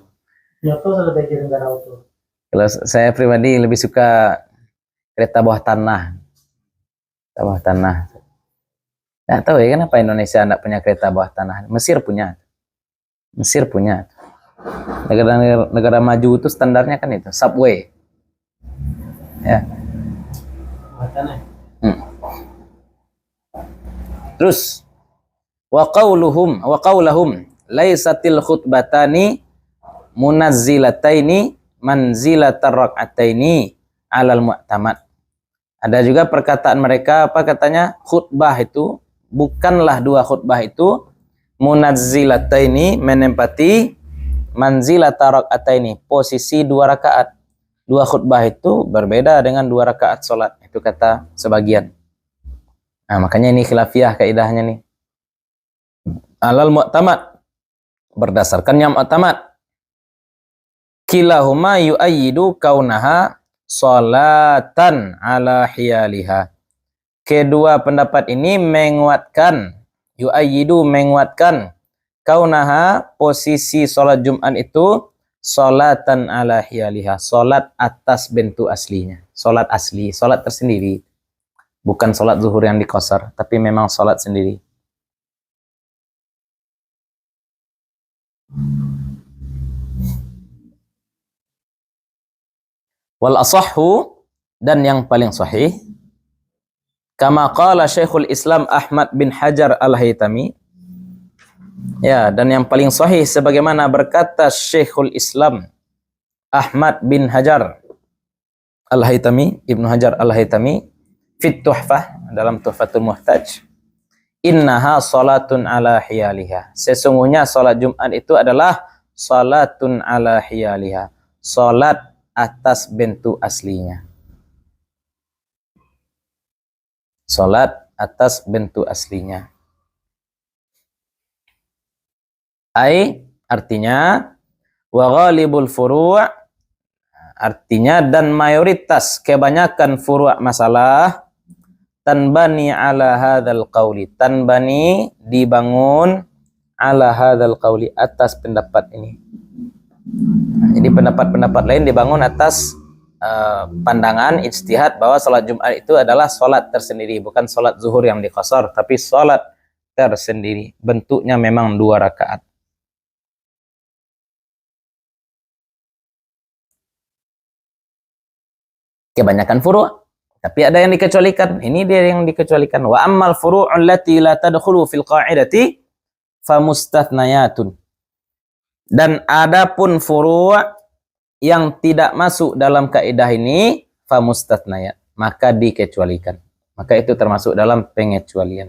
Ya tuh sudah bagian negara itu. Kalau saya pribadi lebih suka kereta bawah tanah. Kereta bawah tanah. Nggak tahu ya kenapa Indonesia nggak punya kereta bawah tanah. Mesir punya. Mesir punya. Negara maju itu standarnya kan itu subway. Ya. Terus wa qauluhum laisatil khutbatani munazzilataini manzilatar rak'ataini alal mu'tamad. Ada juga perkataan mereka, apa katanya? Khutbah itu bukanlah 2 khutbah itu munazzilataini menempati manzilatar rak'ataini, posisi 2 rakaat. 2 khutbah itu berbeda dengan 2 rakaat salat. Itu kata sebagian. Nah, makanya ini khilafiyah kaidahnya nih. Alal mu'tamad, berdasarkan yang mu'tamad. Kilahuma yu'ayyidu kaunaha salatan ala hiyaliha. Kedua pendapat ini menguatkan, yu'ayyidu menguatkan kaunaha posisi salat Jumat itu salatan ala hiyaliha, salat atas bentuk aslinya, salat asli, salat tersendiri. Bukan salat zuhur yang dikosor, tapi memang salat sendiri. Wal asahhu, dan yang paling sahih, kama qala Syekhul Islam Ahmad bin Hajar Al-Haytami. Ya, dan yang paling sahih sebagaimana berkata Syekhul Islam Ahmad bin Hajar Al-Haytami, Ibnu Hajar Al-Haytami, fit Tuhfah, dalam Tuhfatul Muhtaj. Innaha salatun ala hiyaliha. Sesungguhnya salat Jumat itu adalah salatun ala hiyaliha. Salat atas bentuk aslinya. Salat atas bentuk aslinya. Artinya wa ghalibul furu', artinya dan mayoritas kebanyakan furu' masalah tanbani ala hadzal qauli, tanbani dibangun ala hadzal qauli, atas pendapat ini. Jadi pendapat-pendapat lain dibangun atas pandangan ijtihad bahwa salat Jumat itu adalah salat tersendiri, bukan salat zuhur yang diqasar, tapi salat tersendiri. Bentuknya memang 2 rakaat. Kebanyakan furu', tapi ada yang dikecualikan. Ini dia yang dikecualikan. Wa ammal furu'u allati la tadkhulu fil qa'idati famustathnayatun. Dan adapun furu' yang tidak masuk dalam kaidah ini famustathnayat, maka dikecualikan. Maka itu termasuk dalam pengecualian.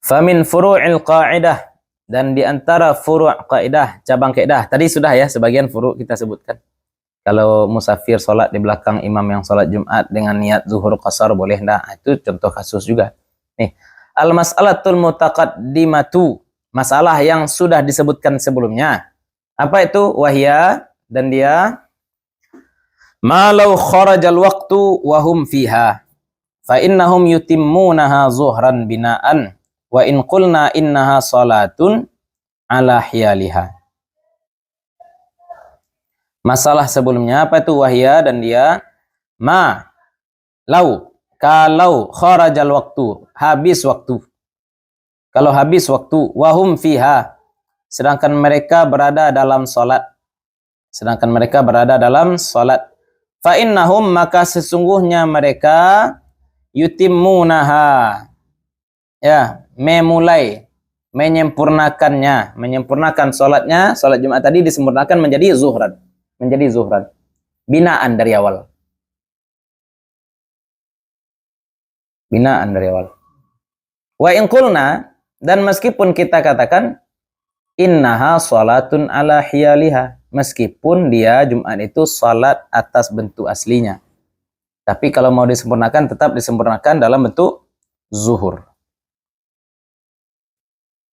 Famin furu'il qa'idah, dan di antara furu' kaidah, cabang kaidah, tadi sudah ya sebagian furu' kita sebutkan. Kalau musafir sholat di belakang imam yang sholat Jumat dengan niat zuhur qasar boleh enggak? Itu contoh kasus juga. Nih, al-mas'alatul mutaqaddimatu, masalah yang sudah disebutkan sebelumnya. Apa itu? Wahya, dan dia malau kharajal waqtu wa hum fiha fa innahum yutimmunaha zuhran bina'an wa in qulna innaha salatun ala hiyaliha. Masalah sebelumnya apa itu? Wahya, dan dia kalau kharajal waktu, habis waktu, Kalau habis waktu, wahum fiha, sedangkan mereka berada dalam salat. Sedangkan mereka berada dalam salat. Fa innahum, maka sesungguhnya mereka yutimmunaha, ya, memulai, menyempurnakan salatnya. Salat Jumat tadi disempurnakan menjadi zuhran, binaan dari awal. Wa in qulna, dan meskipun kita katakan innaha salatun ala hiyaliha, meskipun dia Jumat itu salat atas bentuk aslinya, tapi kalau mau disempurnakan tetap disempurnakan dalam bentuk zuhur.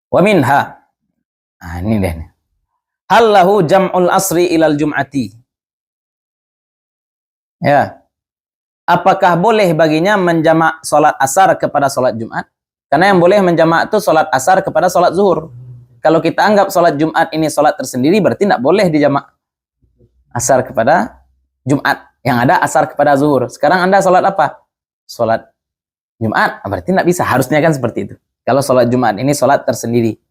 Wa minha, ini deh, hal lahu jam'ul asri ilal jum'ati, ya, apakah boleh baginya menjamak salat asar kepada salat Jumat? Karena yang boleh menjamak itu salat asar kepada salat zuhur. Kalau kita anggap salat Jumat ini salat tersendiri, berarti tidak boleh dijamak asar kepada Jumat. Yang ada asar kepada zuhur. Sekarang Anda salat apa? Salat Jumat. Berarti tidak bisa. Harusnya kan seperti itu. Kalau salat Jumat ini salat tersendiri.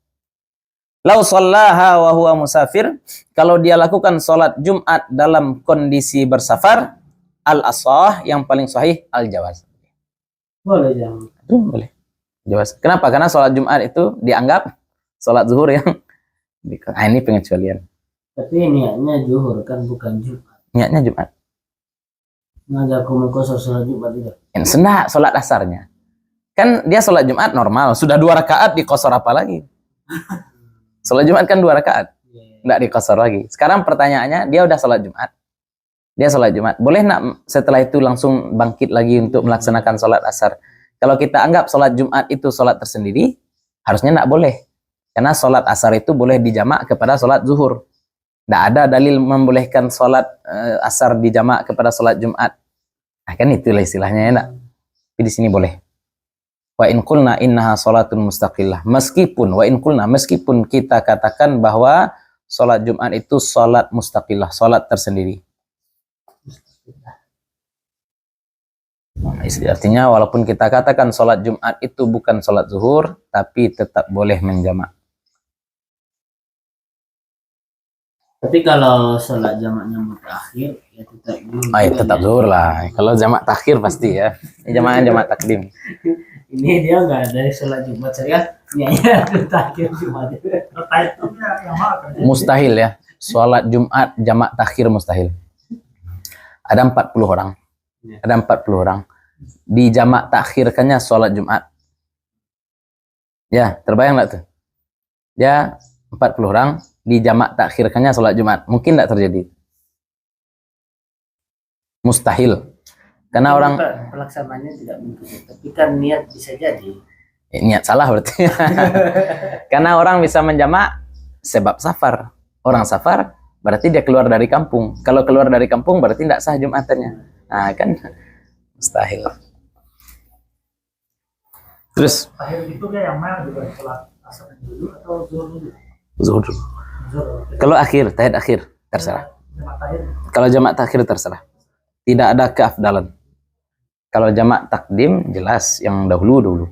Lau shallaha wa huwa musafir, kalau dia lakukan salat Jumat dalam kondisi bersafar, al-asah, yang paling sahih, al-jawaz. Boleh jangan. Itu boleh. Jawaz. Kenapa? Karena sholat Jumat itu dianggap sholat zuhur yang ini pengecualian. Tapi niatnya zuhur kan, bukan Jumat. Niatnya Jumat. Ngajak kamu kosong sholat Jumat tidak? Sendak sholat asarnya. Kan dia sholat Jumat normal. Sudah 2 rakaat dikosor apa lagi? Sholat Jumat kan 2 rakaat. Nggak dikosor lagi. Sekarang pertanyaannya, dia udah sholat Jumat. Dia sholat Jumat. Boleh nak setelah itu langsung bangkit lagi untuk melaksanakan sholat asar? Kalau kita anggap sholat Jumat itu sholat tersendiri, harusnya tidak boleh. Karena sholat asar itu boleh dijamak kepada sholat zuhur. Tidak ada dalil membolehkan sholat asar dijamak kepada sholat Jumat. Nah, kan itulah istilahnya, ya, nak. Tapi di sini boleh. Wa in qulna innaha sholatun mustaqillah. Meskipun kita katakan bahwa sholat Jumat itu sholat mustaqillah, sholat tersendiri. Artinya walaupun kita katakan sholat Jumat itu bukan sholat zuhur, tapi tetap boleh menjamak. Tapi kalau sholat jamaknya mutakhir, ya tetap zuhur. Tetap zuhur lah. Kalau jamak takhir pasti ya. Ini jamak takdim. Ini dia nggak dari sholat Jumat saya, niatnya mutakhir Jumat. Mustahil ya. Sholat Jumat jamak takhir mustahil. Ada 40 orang. Ada 40 orang. Di jamak takhirkannya sholat Jumat. Ya, terbayang nggak tuh? Dia 40 orang, di jamak takhirkannya sholat Jumat. Mungkin nggak terjadi. Mustahil. Karena orang Pelaksanaannya tidak mungkin. Tapi kan niat bisa jadi. niat salah berarti. Karena orang bisa menjamak sebab safar. Orang safar berarti dia keluar dari kampung. Kalau keluar dari kampung berarti tidak sah Jumatannya. Nah, kan mustahil. Terus Akhir itu dia yang mana juga sholat asar dulu atau zuhur dulu? zuhur. Zuhur. Kalau akhir, tahiyat akhir terserah. Jamak takhir. Kalau jamak takhir terserah. Tidak ada keafdalan. Kalau jamak takdim jelas yang dahulu.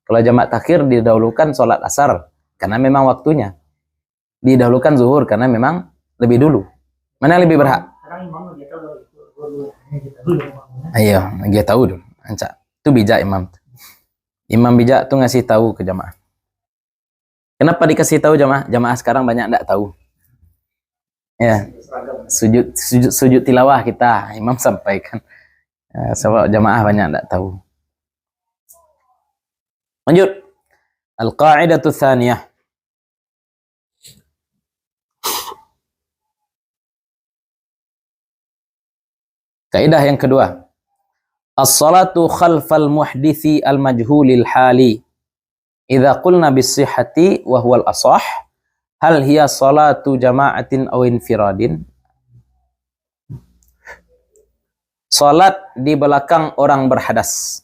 Kalau jamak takhir didahulukan sholat asar karena memang waktunya. Didahulukan zuhur karena memang lebih dulu. Mana yang lebih berhak? Sekarang imam dia tahu dulu. Kita dulu imamnya. Ayo, dia tahu dulu. Ancak. Itu bijak imam. Imam bijak tuh ngasih tahu ke jamaah. Kenapa dikasih tahu jamaah? Jamaah sekarang banyak enggak tahu. Ya, sujud tilawah kita imam sampaikan. Sebab jamaah banyak enggak tahu. Lanjut. Al-qa'idatu tsaniyah. Kaidah yang kedua. As-salatu khalfal muhdithi al-majhulil hali. Idza qulna bis-sihhati wa huwa al-asah, hal hiya salatu jama'atin aw infiradin? Salat di belakang orang berhadas.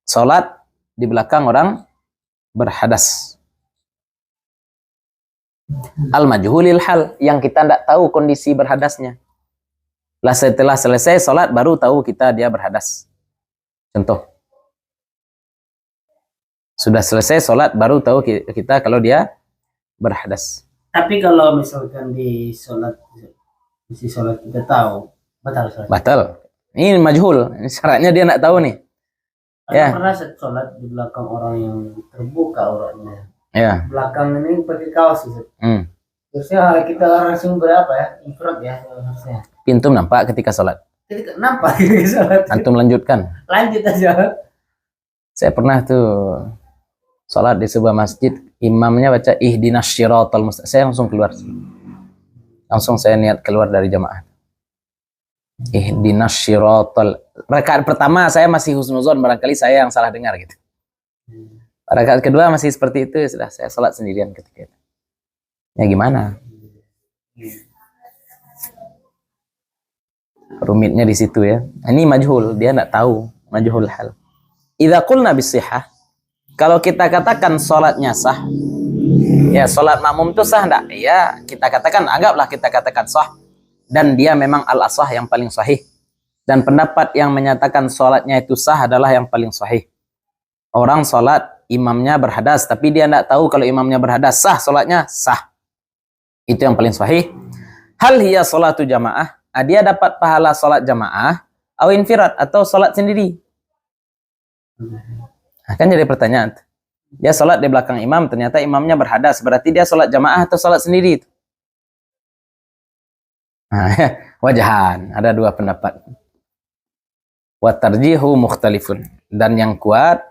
Salat di belakang orang berhadas. Al-majhulil hal, yang kita tidak tahu kondisi berhadasnya. Lah setelah selesai sholat baru tahu kita dia berhadas. Contoh. Sudah selesai sholat baru tahu kita kalau dia berhadas. Tapi kalau misalkan di sholat kita tahu batal sholat. Batal. Ini majhul. Ini syaratnya dia nggak tahu nih. Ada Ya. pernah saya sholat di belakang orang yang terbuka auratnya. Ya. Belakang ini pakai kaos gitu. Terusnya kita langsung berapa ya? Infrared ya harusnya. Pintu nampak ketika sholat. Jadi nampak di sholat. Antum lanjutkan. Lanjut aja. Saya pernah tuh sholat di sebuah masjid, imamnya baca ihdinas syiratal mustaqim. Saya langsung keluar. Langsung saya niat keluar dari jamaah. Ihdinas syiratal. Rakaat pertama saya masih husnuzon, barangkali saya yang salah dengar gitu. Rakaat kedua masih seperti itu, sudah saya sholat sendirian ketika itu. Ya gimana? Rumitnya di situ ya. Ini majhul, dia enggak tahu, majhul hal. Idza qulna bisihhah, kalau kita katakan salatnya sah, ya salat makmum itu sah enggak? Ya, kita katakan, anggaplah kita katakan sah, dan dia memang al-asah yang paling sahih. Dan pendapat yang menyatakan salatnya itu sah adalah yang paling sahih. Orang salat imamnya berhadas, tapi dia enggak tahu kalau imamnya berhadas, sah salatnya? Sah. Itu yang paling sahih. Hal hiya salatu jamaah, dia dapat pahala salat jamaah, atau infirat, atau salat sendiri. Nah, kan jadi pertanyaan. Dia salat di belakang imam, ternyata imamnya berhadas, berarti dia salat jamaah atau salat sendiri? Nah, wajahan, ada dua pendapat. Wa tarjihu mukhtalifun, dan yang kuat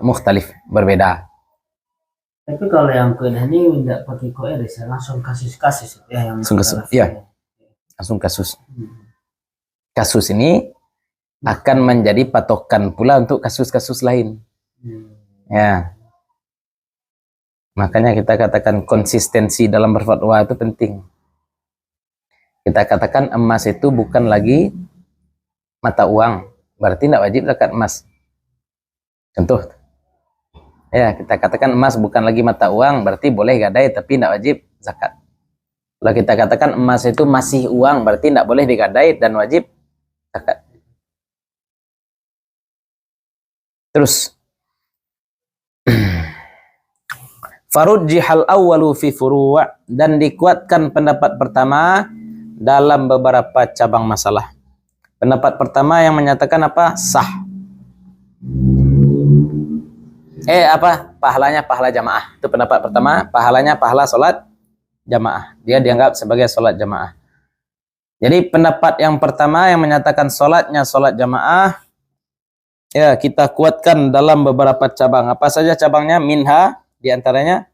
mukhtalif, berbeda. Tapi kalau yang kena ini tidak pakai koeris, langsung kasus-kasus ya yang Langsung kasus, iya. Langsung kasus. Kasus ini akan menjadi patokan pula untuk kasus-kasus lain. Ya. Makanya kita katakan konsistensi dalam berfatwa itu penting. Kita katakan emas itu bukan lagi mata uang, berarti tidak wajib zakat emas. Contoh. Ya, kita katakan emas bukan lagi mata uang, berarti boleh gadai tapi tidak wajib zakat. Kalau kita katakan emas itu masih uang, berarti tidak boleh digadai dan wajib zakat. Terus farujjihal awwalu fi furu' dan dikuatkan pendapat pertama dalam beberapa cabang masalah. Pendapat pertama yang menyatakan apa? Sah. Pahalanya pahala jamaah. Itu pendapat pertama, pahalanya pahala salat jamaah. Dia dianggap sebagai salat jamaah. Jadi pendapat yang pertama yang menyatakan salatnya salat jamaah, ya kita kuatkan dalam beberapa cabang. Apa saja cabangnya? Minha, diantaranya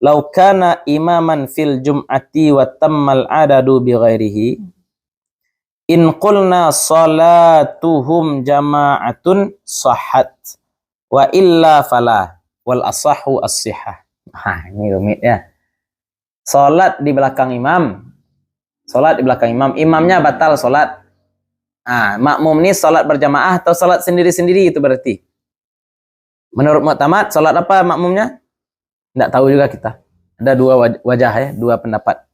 lau kana imaman fil jum'ati wa tammal adadu bi ghairihi in qulna salatuhum jama'atun sahhat wa illa fala wal asahu as-sihah. Ini rumit ya. Salat di belakang imam. Salat di belakang imam, imamnya batal salat. Makmum ini salat berjamaah atau salat sendiri-sendiri itu berarti. Menurut Mu'tamad, salat apa makmumnya? Tidak tahu juga kita. Ada dua wajah ya, dua pendapat.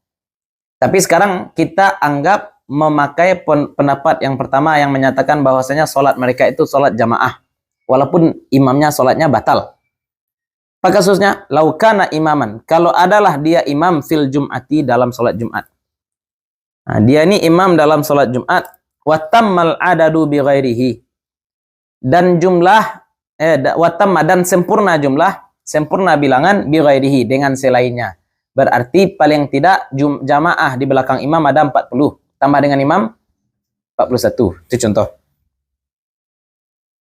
Tapi sekarang kita anggap memakai pendapat yang pertama yang menyatakan bahwasanya salat mereka itu salat jamaah. Walaupun imamnya salatnya batal. Apa kasusnya? Laukana imaman. Kalau adalah dia imam fil jum'ati dalam salat Jumat. Dia ini imam dalam salat Jumat. Watammal adadu bi ghairihi. Dan jumlah watamma dan sempurna jumlah, sempurna bilangan bi ghairihi dengan selainnya. Berarti paling tidak jamaah di belakang imam ada 40. Tambah dengan imam 41. Itu contoh.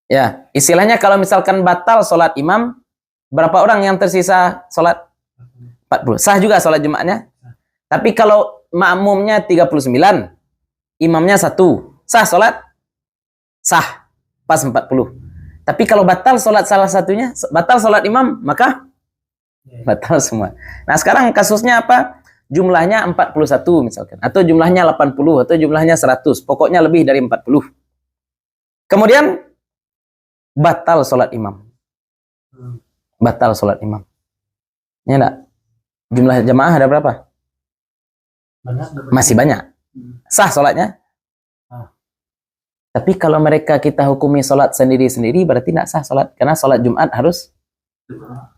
Ya, istilahnya kalau misalkan batal salat imam, berapa orang yang tersisa salat? 40. Sah juga salat Jumatnya. Tapi kalau makmumnya 39, imamnya 1, sah salat? Sah. Pas 40. Tapi kalau batal salat salah satunya, batal salat imam, maka batal semua. Nah, sekarang kasusnya apa? Jumlahnya 41 misalkan, atau jumlahnya 80, atau jumlahnya 100, pokoknya lebih dari 40. Kemudian batal salat imam. Batal salat imam. Ya enggak? Jumlah jamaah ada berapa? Banyak. Masih banyak. Sah salatnya? Tapi kalau mereka kita hukumi sholat sendiri-sendiri berarti tidak sah sholat. Karena sholat Jumat harus,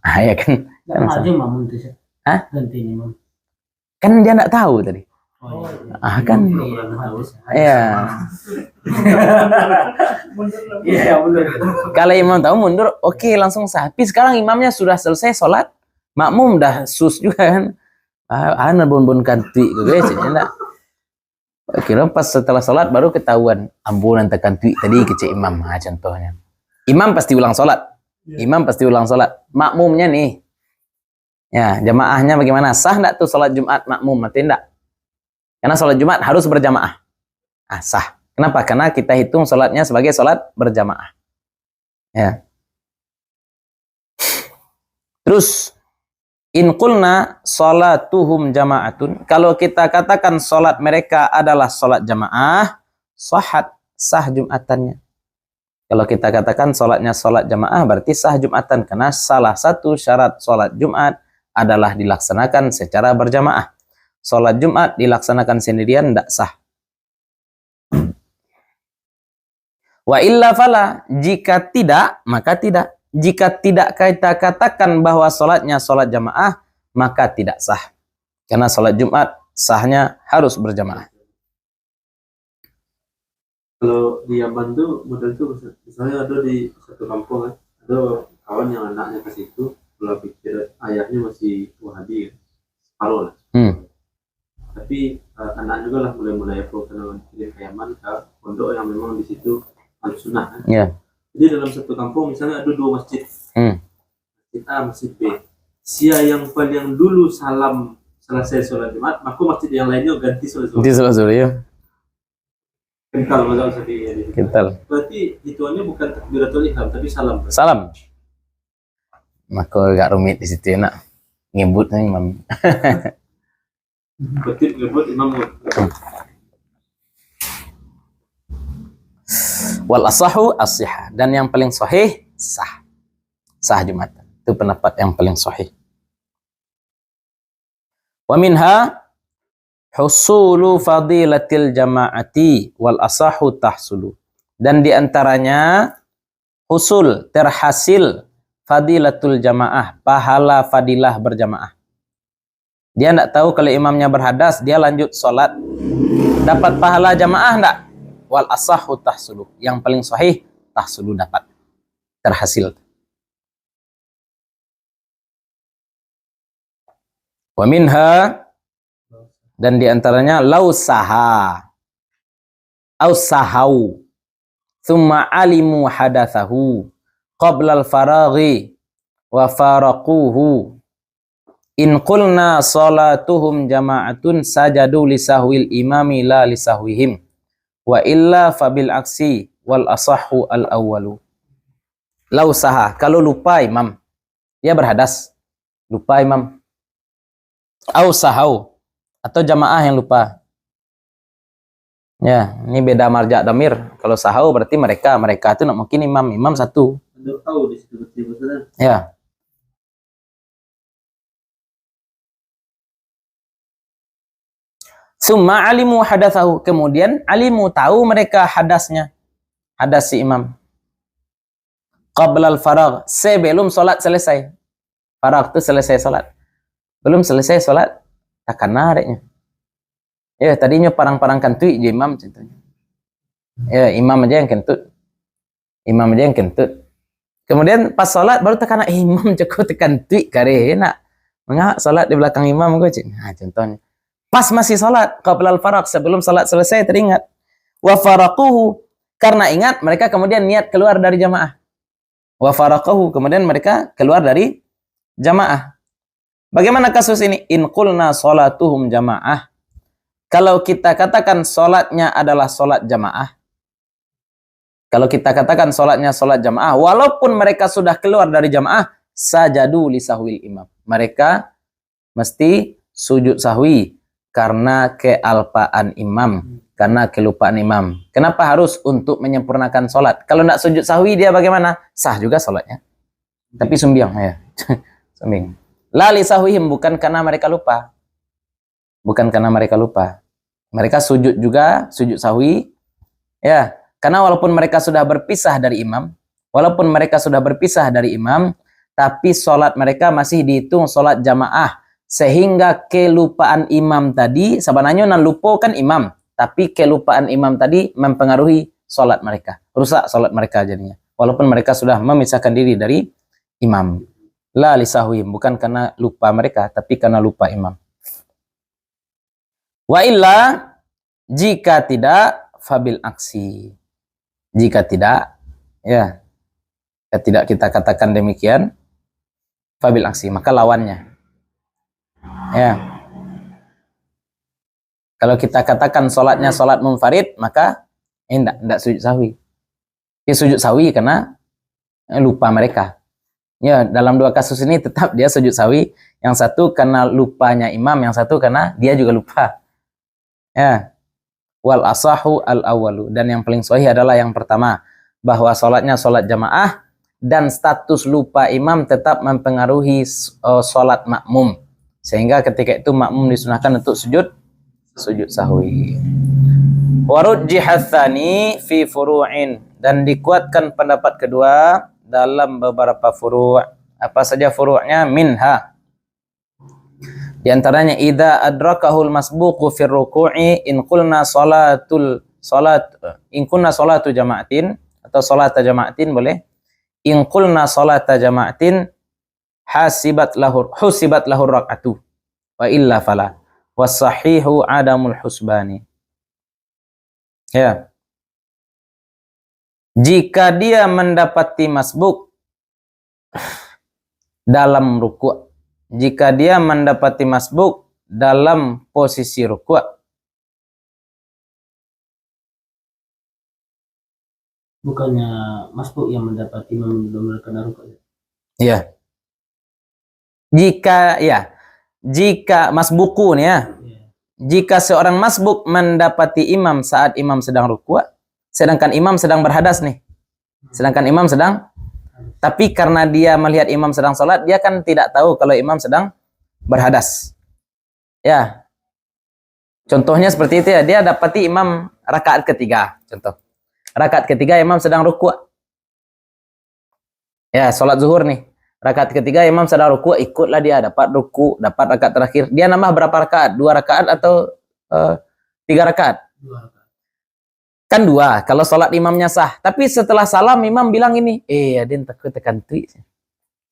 ya kan? Nggak maju makmum itu sih. Hah? Ganti imam. Kan dia tidak tahu tadi. Oh, iya. Kan? Ya. Iya, benar. Kalau imam tahu mundur, oke langsung sah. Tapi sekarang imamnya sudah selesai sholat, makmum dah sus juga kan. Ana bun kanti gitu ya, enggak. Kira pas setelah sholat baru ketahuan ambunan tekan tui tadi kecil imam, contohnya. Imam pasti ulang sholat. Imam pasti ulang sholat. Makmumnya nih, ya jamaahnya bagaimana? Sah enggak tuh sholat Jumat makmum? Mati enggak? Karena sholat Jumat harus berjamaah. Sah. Kenapa? Karena kita hitung sholatnya sebagai sholat berjamaah. Ya. Terus in qulna sholatuhum jama'atun, kalau kita katakan sholat mereka adalah sholat jamaah, sah Jumatannya. Kalau kita katakan sholatnya sholat jamaah berarti sah Jumatan, karena salah satu syarat sholat Jumat adalah dilaksanakan secara berjamaah. Sholat Jumat dilaksanakan sendirian tidak sah. Wa illa fala, jika tidak maka tidak. Jika tidak kita katakan bahwa sholatnya sholat jamaah, maka tidak sah. Karena sholat Jumat sahnya harus berjamaah. Kalau di Yaman tuh model tuh misalnya ada di satu kampung kan, ada kawan yang anaknya ke situ, kalau pikir ayahnya masih Wahabi kan, separuh lah. Tapi anak juga lah mulai pro karena kirim ke Yaman ke pondok yang memang di situ Al-Sunnah kan. Yeah. Jadi dalam satu kampung misalnya ada 2 masjid, masjid A, masjid B. Sia yang paling dulu salam selesai sholat Jumat, maka masjid yang lainnya ganti sholat Jumat. Ganti sholat Zuhur ya. Kental mazhab Syafi'i. Kental. Berarti hitungannya bukan takbiratul ihram tapi salam. Salam. Maka agak rumit di situ ya nak. Ngebutnya imam. Betul ngebut imam. Wal asahu as-sihah, dan yang paling sahih sah Jumatan. Itu pendapat yang paling sahih. Wa minha husulu fadilatil jama'ati wal asahu tahsulu, dan diantaranya husul terhasil fadilatul jamaah, pahala fadilah berjamaah. Dia tidak tahu kalau imamnya berhadas, dia lanjut sholat, dapat pahala jamaah enggak? Wal asahu tahsulu, yang paling sahih tahsulu, dapat, terhasil. Wa minha, dan diantaranya lausaha au sahau thumma alimu hadathahu qabla al-faraghi wa faraquhu in qulna salatuhum jama'atun sajadu lisahwil imami la lisahwihim wa illa fabil aksi wal asahhu al awwalu. Lausaha, kalau lupa imam, dia berhadas, lupa imam, au sahau, atau jamaah yang lupa. Ya, ini beda marja damir. Kalau sahau berarti mereka itu nak mungkin imam satu. Anda tahu di situ betul. Ya. Summa alimu hadatsahu, kemudian alimu tahu mereka hadasnya, hadas si imam. Qabla al-faragh, sebelum salat selesai. Faragh itu selesai salat. Belum selesai salat, takkan nariknya. Ya, tadinya parang-parang kentut je imam contohnya. Ya, imam aja yang kentut. Kemudian pas salat baru tekan imam cukup tekan tuik kare nak. Mengak salat di belakang imam gue cik. Nah, contohnya. Pas masih salat, qabla al-faragh, sebelum salat selesai teringat. Wa faraquhu, karena ingat mereka kemudian niat keluar dari jamaah. Wa faraquhu, kemudian mereka keluar dari jamaah. Bagaimana kasus ini? In qulna salatuhum jamaah. Kalau kita katakan salatnya adalah salat jamaah. Kalau kita katakan salatnya salat jamaah, walaupun mereka sudah keluar dari jamaah, sajadu li sahwil imam. Mereka mesti sujud sahwi karena kealpaan imam, karena kelupaan imam. Kenapa harus untuk menyempurnakan salat? Kalau tidak sujud sahwi dia bagaimana? Sah juga salatnya. Tapi sumbiang ya. Sumbing. Lali sahwihim, bukan karena mereka lupa. Bukan karena mereka lupa. Mereka sujud juga, sujud sahwi. Ya, Karena walaupun mereka sudah berpisah dari imam, tapi sholat mereka masih dihitung sholat jamaah, sehingga kelupaan imam tadi sebenarnya nan lupa kan imam, tapi kelupaan imam tadi mempengaruhi sholat mereka, rusak sholat mereka jadinya, walaupun mereka sudah memisahkan diri dari imam. La lisahwim, bukan karena lupa mereka, tapi karena lupa imam. Wa illa, jika tidak, fabil aksi. Jika tidak, ya, tidak kita katakan demikian, fabil aksi, maka lawannya. Ya. Kalau kita katakan sholatnya sholat munfarid, maka enggak sujud sahwi. Dia sujud sahwi karena lupa mereka. Ya, dalam dua kasus ini tetap dia sujud sahwi. Yang satu karena lupanya imam, yang satu karena dia juga lupa. Ya. Wal asahu al awalu, dan yang paling sahih adalah yang pertama, bahwa sholatnya sholat jamaah dan status lupa imam tetap mempengaruhi sholat makmum, sehingga ketika itu makmum disunahkan untuk sujud sahwi. Warujjihat tsani fi furu'in, dan dikuatkan pendapat kedua dalam beberapa furu'. Apa saja furu'nya? Minha, di antaranya idza adrakahul masbuqu fi ruku'i in kunna salatu jama'atin, atau salata jama'atin boleh. In qulna salata jama'atin husibat lahu rak'atu wa illa fala wasahihu adamul husbani. Ya. Jika dia mendapati masbuk dalam ruku', jika dia mendapati masbuk dalam posisi ruku', Bukannya masbuk yang mendapati imam kena rukuk. ya. Jika masbukun ya. Jika seorang masbuk mendapati imam saat imam sedang ruku', sedangkan imam sedang berhadas nih. Tapi karena dia melihat imam sedang sholat, dia kan tidak tahu kalau imam sedang berhadas. Ya. Contohnya seperti itu ya, dia dapati imam rakaat ketiga, contoh. Rakaat ketiga imam sedang ruku'. Ya, sholat zuhur nih. Rakaat ketiga imam sedang ruku', ikutlah dia, dapat ruku', dapat rakaat terakhir. Dia nambah berapa rakaat? 2 rakaat atau 3 rakaat? 2 rakaat. Kan 2, kalau sholat imamnya sah. Tapi setelah salam imam bilang ini, adin takut tekan tui.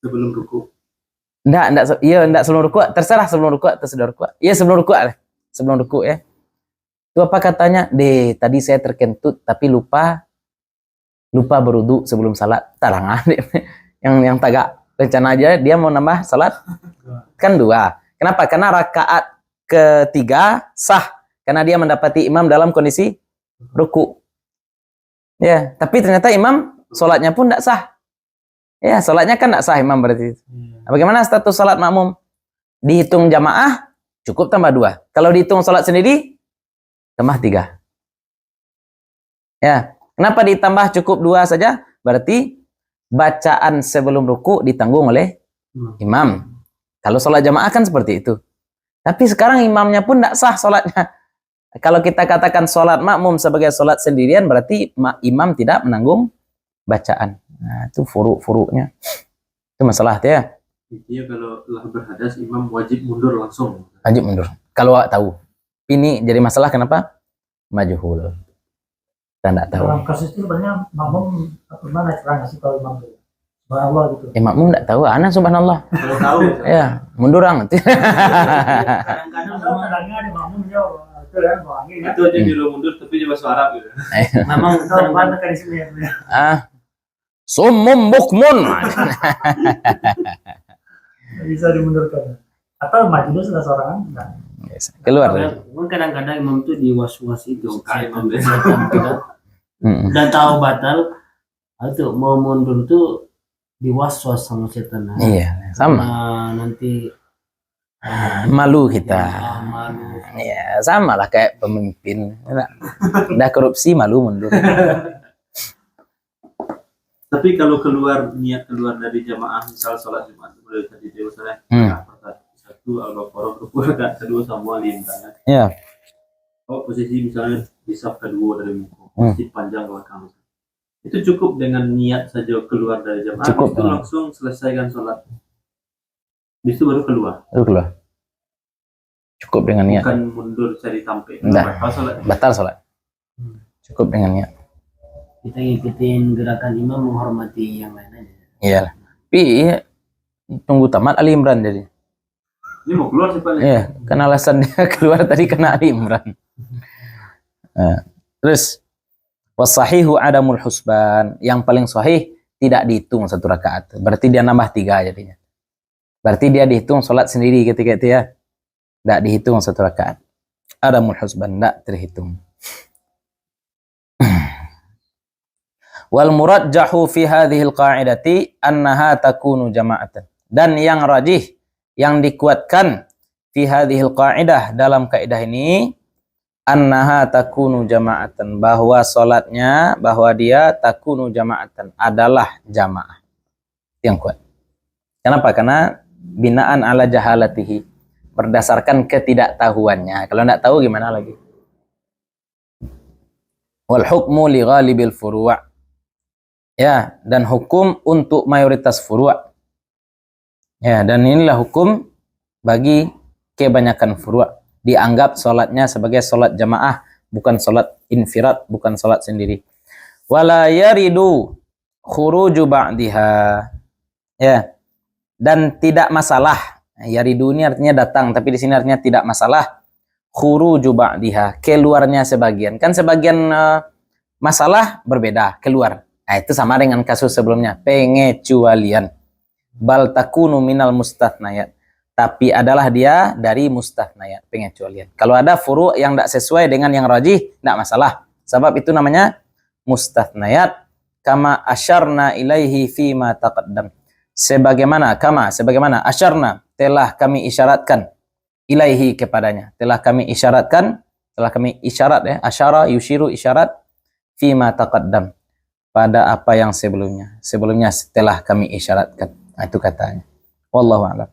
Sebelum ruku. Enggak sebelum ruku', terserah sebelum ruku' atau sudah ruku'. Iya sebelum ruku' lah. Sebelum ruku' ya. Itu apa katanya? Tadi saya terkentut tapi lupa berwudu sebelum salat. Tarangan yang tagak rencana aja dia mau nambah salat. Kan 2. Kenapa? Karena rakaat ketiga sah karena dia mendapati imam dalam kondisi ruku. Ya, tapi ternyata imam salatnya pun tidak sah. Ya, salatnya kan tidak sah imam berarti. Bagaimana status salat makmum? Dihitung jamaah cukup tambah 2. Kalau dihitung salat sendiri tambah 3. Ya, kenapa ditambah cukup 2 saja? Berarti bacaan sebelum ruku ditanggung oleh imam. Kalau salat jamaah kan seperti itu. Tapi sekarang imamnya pun tidak sah salatnya. Kalau kita katakan sholat makmum sebagai sholat sendirian, berarti imam tidak menanggung bacaan. Nah, itu furu-furunya. Itu masalah ya. Intinya kalau telah berhadas, imam wajib mundur langsung. Wajib mundur. Kalau tahu. Ini jadi masalah kenapa? Majhul. Kita tidak tahu. Dalam kasus itu sebenarnya makmum bagaimana caranya sih kalau imam itu? Subhanallah gitu. Makmum tidak tahu. Ana subhanallah. Kalau tahu, Ya, mundur orang. Kadang-kadang Kadang-kadang ada makmum dia itu kan wangi kan. itu aja nyuruh mundur tapi dia bahasa Arab gitu. memang Kalau kadang-kadang kan di sini ya. Summum bukmun. Bisa dimundurkan. Atau maju dulu salah seorang enggak. Keluar. kadang-kadang imam tuh di was-was itu Imam deh. setan kita udah tahu batal itu mau mundur tuh di was-was sama setan. Iya, sama. Nanti Malu kita. malu. Ya, sama lah kayak pemimpin. Udah korupsi malu mundur. Tapi kalau niat keluar dari jamaah, misal sholat Jumat boleh tadi dia misalnya satu al-baqarah ruku rakaat kedua semua lintang. Ya. Oh posisi misalnya di saf kedua dari muka. masjid panjang ke belakang. Itu cukup dengan niat saja keluar dari jamaah, Cukup, itu langsung selesaikan sholat. Habis itu baru keluar. Itu keluar. Cukup dengan niat. Bukan mundur cari tampil. Enggak. Batal sholat. Batal sholat. Cukup dengan niat. Kita ngikutin gerakan imam, menghormati yang lain aja. Iya. Tapi tunggu tamat Ali Imran jadi. Ini mau keluar sih paling. Iya, kan alasan dia keluar tadi kena Ali Imran. Nah, terus wasahihu adamul husban, yang paling sahih tidak dihitung satu rakaat. Berarti dia nambah 3 jadinya. Berarti dia dihitung sholat sendiri ketika itu ya. Tidak dihitung satu rakaat. Adamul husban, tidak terhitung. Wal murajjahu fi hadhil qa'idati annaha takunu jama'atan. Dan yang rajih, yang dikuatkan fi hadhil qa'idah, dalam kaidah ini, annaha takunu jama'atan, bahwa salatnya, bahwa dia takunu jama'atan, adalah jamaah. Yang kuat. Kenapa? Karena binaan ala jahalatihi, berdasarkan ketidaktahuannya. Kalau tidak tahu gimana lagi? Wal hukmu li ghalibil furu'. Ya, dan hukum untuk mayoritas furu'. Ya, dan inilah hukum bagi kebanyakan furu'. Dianggap sholatnya sebagai sholat jamaah, bukan sholat infirat, bukan sholat sendiri. Wala yaridu khuruju ba'diha. Ya, dan tidak masalah. Yaridu ini artinya datang, tapi di sini artinya tidak masalah. Khuruju ba'diha, keluarnya sebagian. Kan sebagian masalah berbeda, keluar. Nah, itu sama dengan kasus sebelumnya, pengecualian. Bal takunu minal mustathnayat, tapi adalah dia dari mustathnayat, pengecualian. Kalau ada furu' yang tidak sesuai dengan yang rajih, tidak masalah. Sebab itu namanya mustathnayat, kama asyarna ilaihi fima taqaddam. Sebagaimana asyarna, telah kami isyaratkan, ilaihi kepadanya, telah kami isyaratkan, telah kami isyarat ya, asyara yushiru isyarat, fima taqaddam, pada apa yang sebelumnya. Sebelumnya setelah kami isyaratkan. Nah, itu katanya. Wallahu a'lam.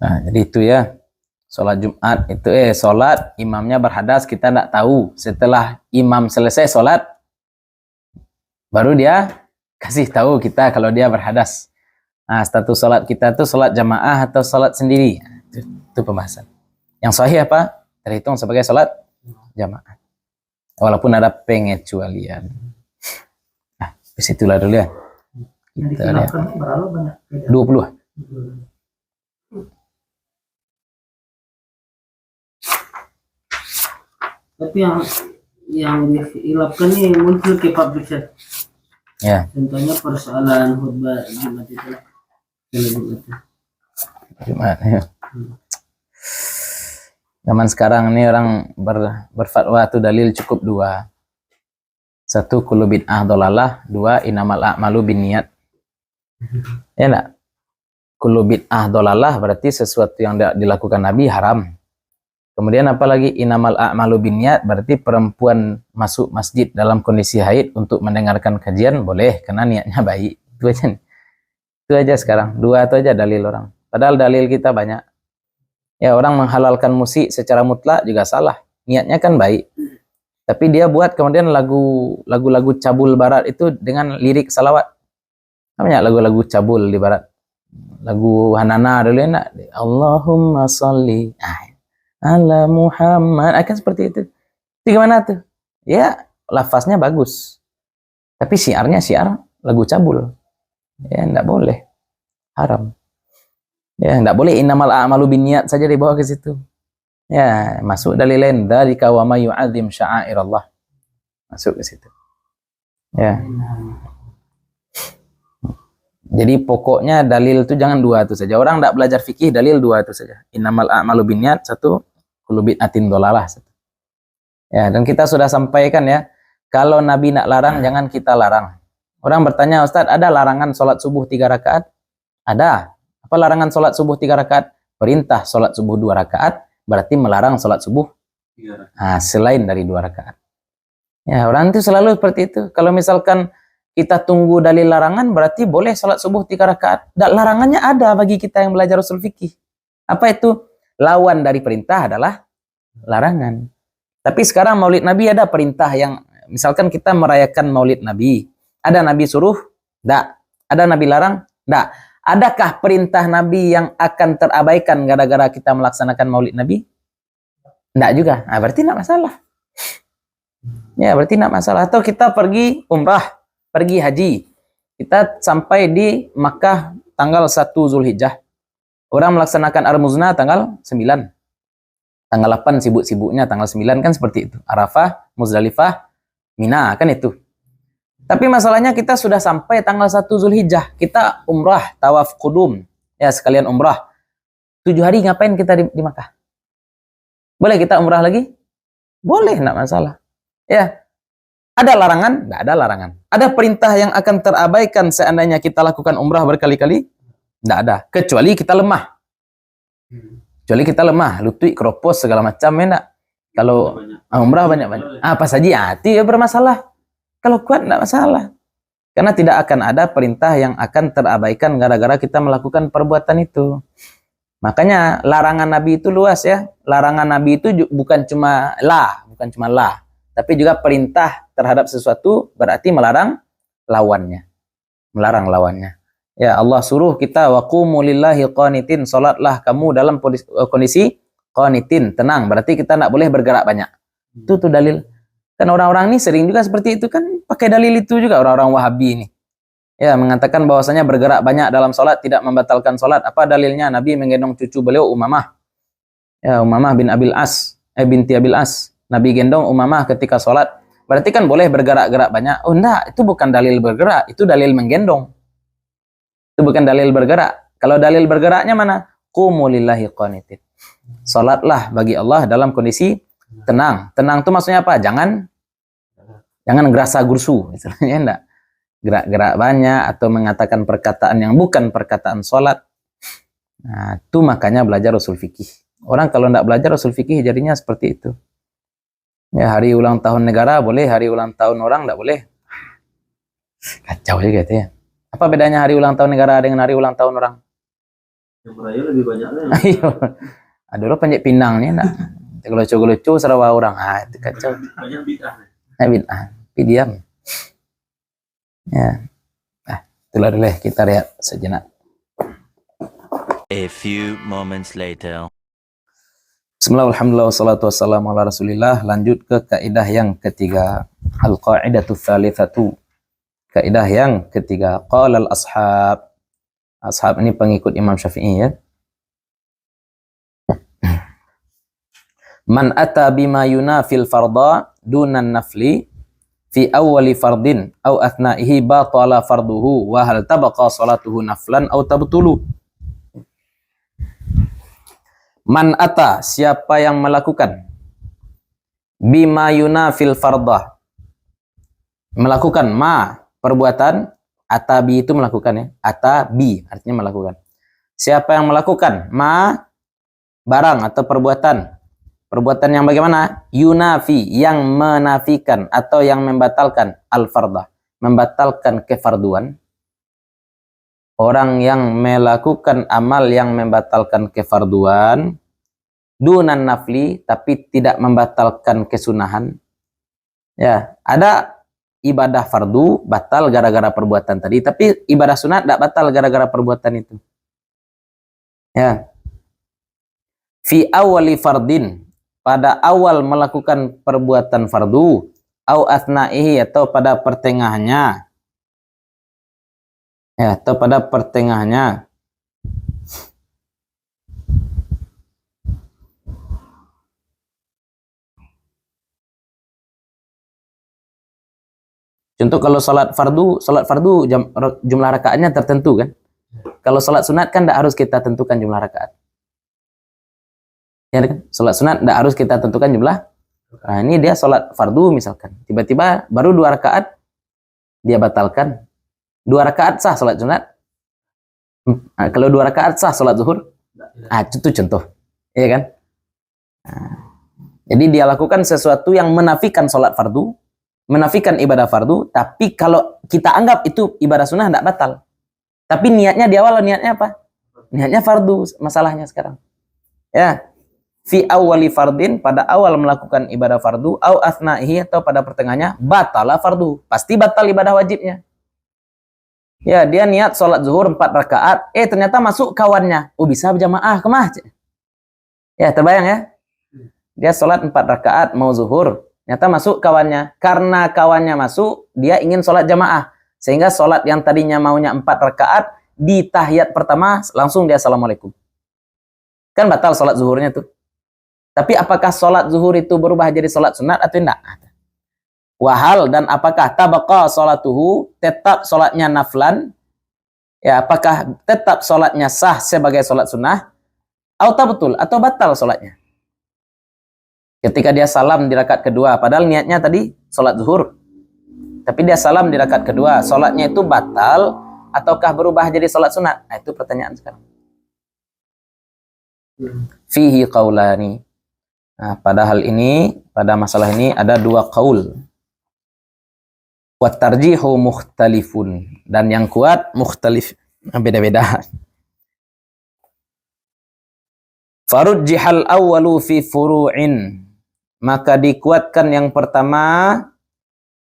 Nah, jadi itu ya. Sholat Jumat itu sholat imamnya berhadas, kita tidak tahu. Setelah imam selesai sholat, baru dia kasih tahu kita kalau dia berhadas. Nah, status sholat kita itu sholat jamaah atau sholat sendiri. Nah, itu pembahasan. Yang sahih apa? Terhitung sebagai sholat jamaah. Walaupun ada pengecualian. Nah, disitulah dulu ya. Yang Kita lihat. dikenalkan berapa banyak? 20. Tapi yang dihilapkan nih muncul ke publisher. Ya. Contohnya persoalan khutbah Jumat itu. Jumat ya. Zaman sekarang ini orang berfatwa itu dalil cukup 2. 1 kullu bid'ah dhalalah, 2 inamal a'malu binniyat. Ya enggak? Kullu bid'ah dhalalah berarti sesuatu yang dilakukan Nabi haram. Kemudian apalagi inamal a'malu binniyat, berarti perempuan masuk masjid dalam kondisi haid untuk mendengarkan kajian boleh karena niatnya baik. Itu aja. Itu aja sekarang. 2 itu aja dalil orang. Padahal dalil kita banyak. Ya, orang menghalalkan musik secara mutlak juga salah. Niatnya kan baik. Tapi dia buat kemudian lagu-lagu cabul barat itu dengan lirik salawat. Namanya lagu-lagu cabul di barat. Lagu Hanana dulu enak. Allahumma sholli ala Muhammad. Akan seperti itu. Itu gimana tuh? Ya, lafaznya bagus. Tapi syiarnya syiar lagu cabul. Ya, enggak boleh. Haram. Ya, enggak boleh innamal a'malu binniyat saja dibawa ke situ. Ya, masuk dalil lain, dzalika wa may yu'azzim sya'airallah. Masuk ke situ. Ya. Jadi pokoknya dalil itu jangan 2 itu saja. Orang enggak belajar fikih, dalil 2 itu saja. Innamal a'malu binniyat 1, kullu bid'atin dhalalah 1. Ya, dan kita sudah sampaikan ya, kalau Nabi nak larang jangan kita larang. Orang bertanya, Ustaz, ada larangan sholat subuh 3 rakaat? Ada. Apa larangan sholat subuh 3 rakaat? Perintah sholat subuh 2 rakaat, berarti melarang sholat subuh 3 rakaat. nah, selain dari 2 rakaat. Ya, orang itu selalu seperti itu. Kalau misalkan kita tunggu dalil larangan, berarti boleh sholat subuh 3 rakaat. Dan larangannya ada bagi kita yang belajar usul fikih. Apa itu? Lawan dari perintah adalah Larangan. Tapi sekarang Maulid Nabi ada perintah yang, misalkan kita merayakan Maulid Nabi, ada Nabi suruh? Tidak. Ada Nabi larang? Tidak. Adakah perintah Nabi yang akan terabaikan gara-gara kita melaksanakan Maulid Nabi? Tidak juga. Nah, berarti tidak masalah. Ya, berarti tidak masalah. Atau kita pergi umrah, pergi haji. Kita sampai di Makkah tanggal 1 Zulhijjah. Orang melaksanakan Ar-Muznah tanggal 9. Tanggal 8 sibuk-sibuknya, tanggal 9 kan seperti itu. Arafah, Muzdalifah, Mina, kan itu. Tapi masalahnya kita sudah sampai tanggal 1 Zulhijjah. Kita umrah, tawaf kudum. Ya, sekalian umrah. 7 hari ngapain kita di Makkah? Boleh kita umrah lagi? Boleh, enggak masalah. Ya. Ada larangan? Enggak ada larangan. Ada perintah yang akan terabaikan seandainya kita lakukan umrah berkali-kali? Enggak ada. Kecuali kita lemah. Kecuali kita lemah, lutut, keropos, segala macam, ya enggak? Kalau umrah banyak-banyak. Apa saja, itu ya bermasalah. Kalau kuat enggak masalah. Karena tidak akan ada perintah yang akan terabaikan gara-gara kita melakukan perbuatan itu. Makanya larangan Nabi itu luas ya. Larangan Nabi itu bukan cuma la, tapi juga perintah terhadap sesuatu berarti melarang lawannya. Melarang lawannya. Ya, Allah suruh kita waqumu lillahi qanitin, salatlah kamu dalam kondisi qanitin, tenang. Berarti kita enggak boleh bergerak banyak. Itu tuh dalil. Kan orang-orang ini sering juga seperti itu kan, pakai dalil itu juga orang-orang Wahabi ini. Ya, mengatakan bahwasanya bergerak banyak dalam salat tidak membatalkan salat. Apa dalilnya? Nabi menggendong cucu beliau Umamah. Ya, Umamah binti Abil As. Nabi gendong Umamah ketika salat. Berarti kan boleh bergerak-gerak banyak. Oh enggak, itu bukan dalil bergerak, itu dalil menggendong. Itu bukan dalil bergerak. Kalau dalil bergeraknya mana? Qumu lillahi qanitin. Salatlah bagi Allah dalam kondisi tenang. Tenang itu maksudnya apa? Jangan gerasa gursu, misalnya enggak. Gerak-gerak banyak atau mengatakan perkataan yang bukan perkataan salat. Nah, itu makanya belajar usul fikih. Orang kalau enggak belajar usul fikih jadinya seperti itu. Ya, hari ulang tahun negara boleh, hari ulang tahun orang enggak boleh. Kacau juga itu ya. Apa bedanya hari ulang tahun negara dengan hari ulang tahun orang? Yang merayu lebih banyak lah. Ayo. Ada orang Panjat Pinang nih enggak. Gelucu-gelucu Sarawak orang. Ah, itu kacau. Banyak bid'ah. Bid'ah. Tapi diam. Ya. Itulah dulu kita lihat sejenak. A few moments later. Bismillah, alhamdulillah, wassalatu wassalamu ala rasulillah. Lanjut ke kaidah yang ketiga. Al-qa'idatu tsalitsatu. Kaidah yang ketiga. Qala al-ashab. Ashab ini pengikut Imam Syafi'i ya. Man ata bima yunafil farda dunan nafli fi awwali fardin aw athnaihi batala farduhu wa hal tabaqa salatuhu naflan aw tabtulu. Man ata, siapa yang melakukan bima yunafil fardah, melakukan ma, perbuatan, atabi itu melakukan ya, atabi artinya melakukan. Siapa yang melakukan ma, barang atau perbuatan yang bagaimana? Yunafi, yang menafikan atau yang membatalkan al-fardah, membatalkan kefarduan. Orang yang melakukan amal yang membatalkan kefarduan, dunan nafli, tapi tidak membatalkan kesunahan. Ya, ada ibadah fardu batal gara-gara perbuatan tadi, tapi ibadah sunat tidak batal gara-gara perbuatan itu. Ya. Fi awali fardin, pada awal melakukan perbuatan fardu, au athnaihi, atau pada pertengahannya. Ya, atau pada pertengahannya. Contoh kalau salat fardu jumlah rakaatnya tertentu kan. Kalau salat sunat kan tidak harus kita tentukan jumlah rakaat. Ya kan? Salat sunat tidak harus kita tentukan jumlah. Nah, ini dia salat fardu misalkan. Tiba-tiba baru 2 rakaat dia batalkan. 2 rakaat sah salat sunat. Nah, kalau 2 rakaat sah salat zuhur. Ah, itu contoh. Iya kan? Nah, jadi dia lakukan sesuatu yang menafikan salat fardu, menafikan ibadah fardu, tapi kalau kita anggap itu ibadah sunnah tidak batal. Tapi niatnya di awal niatnya apa? Niatnya fardu, masalahnya sekarang. Ya. fi awwali fardin, pada awal melakukan ibadah fardu, au asna'ihi, atau pada pertengahannya, batala fardu, pasti batal ibadah wajibnya. Ya, dia niat sholat zuhur 4 rakaat, ternyata masuk kawannya, bisa berjamaah kemah. Ya, terbayang ya, dia sholat 4 rakaat mau zuhur, ternyata masuk kawannya, karena kawannya masuk, dia ingin sholat jamaah, sehingga sholat yang tadinya maunya 4 rakaat, di tahiyat pertama langsung dia assalamualaikum, kan batal sholat zuhurnya tuh. Tapi apakah sholat zuhur itu berubah jadi sholat sunat atau tidak? Wahal, dan apakah tabaqa sholatuhu, tetap sholatnya naflan, ya, apakah tetap sholatnya sah sebagai sholat sunnah, atau batal sholatnya. Ketika dia salam di rakaat kedua, padahal niatnya tadi sholat zuhur, tapi dia salam di rakaat kedua, sholatnya itu batal, ataukah berubah jadi sholat sunat? Nah, itu pertanyaan sekarang. Fihi qaulani. Nah, pada masalah ini ada 2 qaul. Wa tarjihu mukhtalifun, dan yang kuat mukhtalif, beda-beda. Farujjihal awwalu fi furu'in, maka dikuatkan yang pertama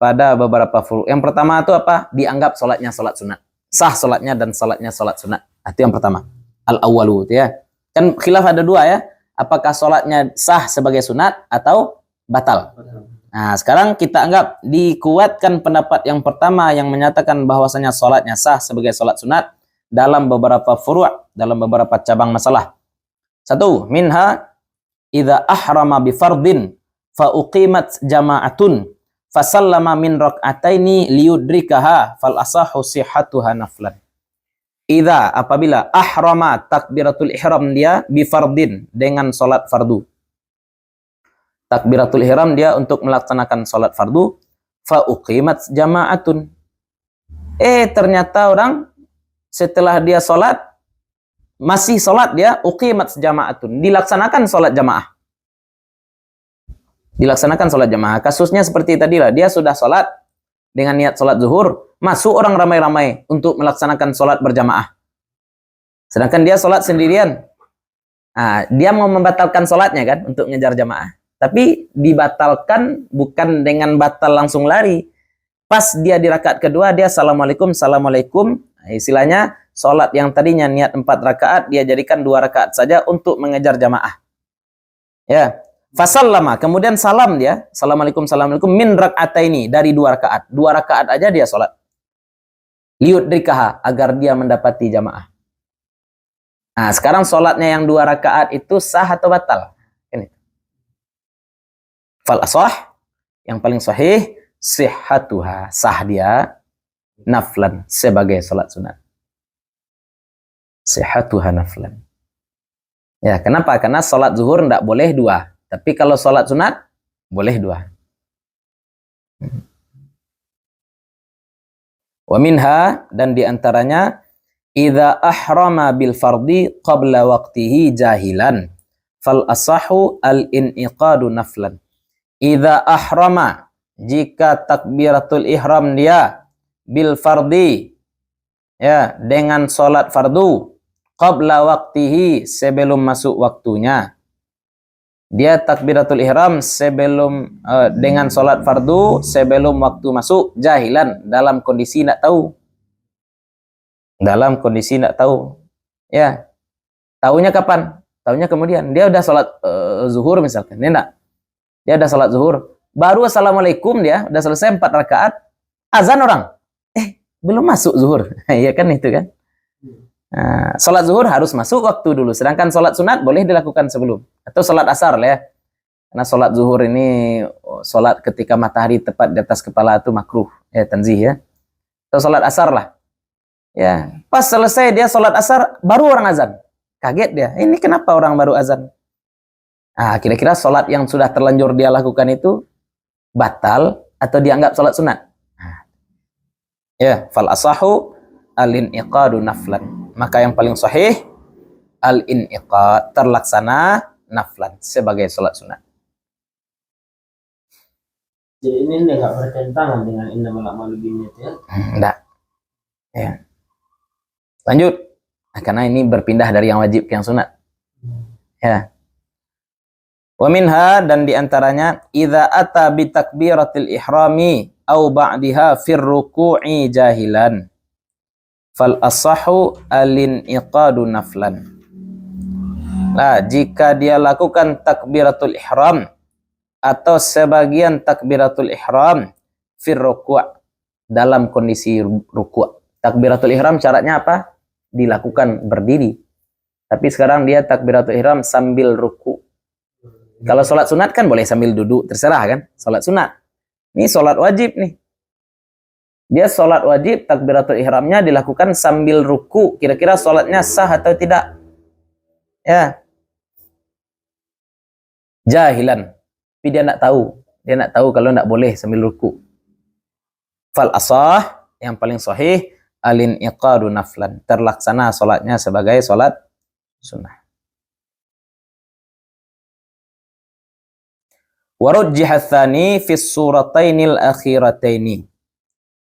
pada beberapa furu'. Yang pertama itu apa? Dianggap sholatnya sholat sunat, sah sholatnya dan sholatnya sholat sunat. Itu yang pertama, al awwalu, ya. Kan khilaf ada 2 ya, apakah sholatnya sah sebagai sunat atau batal. Nah, sekarang kita anggap dikuatkan pendapat yang pertama yang menyatakan bahwasanya sholatnya sah sebagai sholat sunat dalam beberapa furu', dalam beberapa cabang masalah. 1, minha idza ahrama bi fardin fa uqimat jama'atun fa sallama min rak'ataini liyudrikaha fal asahu sihhatuha naflan. Idza, apabila ahrama, takbiratul ihram dia bi fardin, dengan sholat fardu. Takbiratul ihram dia untuk melaksanakan sholat fardu, fa uqimat jama'atun. Ternyata orang setelah dia sholat, masih sholat dia, uqimat jama'atun, dilaksanakan sholat jamaah. Dilaksanakan sholat jamaah. Kasusnya seperti tadi lah, dia sudah sholat dengan niat sholat zuhur, masuk orang ramai-ramai untuk melaksanakan sholat berjamaah. Sedangkan dia sholat sendirian. Nah, dia mau membatalkan sholatnya kan, untuk ngejar jamaah. Tapi dibatalkan bukan dengan batal langsung lari. Pas dia di rakaat kedua, dia assalamualaikum, assalamualaikum. Istilahnya, sholat yang tadinya niat 4 rakaat, dia jadikan 2 rakaat saja untuk mengejar jamaah. Ya, fasallama, kemudian salam dia, assalamualaikum, assalamualaikum, min rak'ataini, dari 2 rakaat. 2 rakaat aja dia sholat. Liyudrikaha, agar dia mendapati jamaah. Nah, sekarang sholatnya yang 2 rakaat itu sah atau batal? Ini. Fal asah, yang paling sahih, sihhatuha, sah dia, naflan, sebagai sholat sunat. Sihhatuha naflan. Ya, kenapa? Karena sholat zuhur tidak boleh 2. Tapi kalau sholat sunat, boleh 2. Wa minha, dan diantaranya, idza ahrama bil fardi qabla waqtihi jahilan, fal asahu al-in'iqadu naflan. Idza ahrama, jika takbiratul ihram dia bil fardi, ya, dengan sholat fardu, qabla waqtihi, sebelum masuk waktunya. Dia takbiratul ihram sebelum dengan sholat fardu sebelum waktu masuk, jahilan, dalam kondisi tidak tahu. Dalam kondisi tidak tahu. Ya. Tahunya kapan? Tahunya kemudian. Dia udah sholat zuhur misalkan. Dia udah sholat zuhur. Baru assalamualaikum, dia udah selesai 4 rakaat. Azan orang. Belum masuk zuhur. Iya kan itu kan. Nah, sholat zuhur harus masuk waktu dulu. Sedangkan sholat sunat boleh dilakukan sebelum. Atau sholat asar lah ya. Karena sholat zuhur ini, sholat ketika matahari tepat di atas kepala itu makruh. Ya, tanzih ya. Atau sholat asar lah. Ya, pas selesai dia sholat asar, baru orang azan. Kaget dia. Ini kenapa orang baru azan? Kira-kira sholat yang sudah terlanjur dia lakukan itu batal atau dianggap sholat sunat? Ya, fal asahu al-in'iqadu naflan. Maka yang paling sahih, al-in'iqad, terlaksana naflan, sebagai sholat sunat. Jadi ini enggak bertentangan dengan innamal a'malu binniyat ya? Enggak. Ya. Lanjut. Karena ini berpindah dari yang wajib ke yang sunat. Ya. Wa minha, dan diantaranya, idza ata bi takbiratil ihrami au ba'daha fir ruku'i jahilan fal asahu alin iqadu naflan. Nah, jika dia lakukan takbiratul ihram atau sebagian takbiratul ihram fir ruku' dalam kondisi ruku'. Takbiratul ihram syaratnya apa? Dilakukan berdiri. Tapi sekarang dia takbiratul ihram sambil ruku'. Kalau sholat sunat kan boleh sambil duduk, terserah kan? Sholat sunat. Ini sholat wajib nih. Dia sholat wajib, takbiratul ihramnya dilakukan sambil ruku. Kira-kira sholatnya sah atau tidak? Ya. Jahilan. Tapi dia nak tahu. Dia nak tahu kalau nak boleh sambil ruku. Fal asah, yang paling sahih, alin iqadu naflan. Terlaksana sholatnya sebagai sholat sunnah. Warujjiha tsani fi suratainil akhirataini.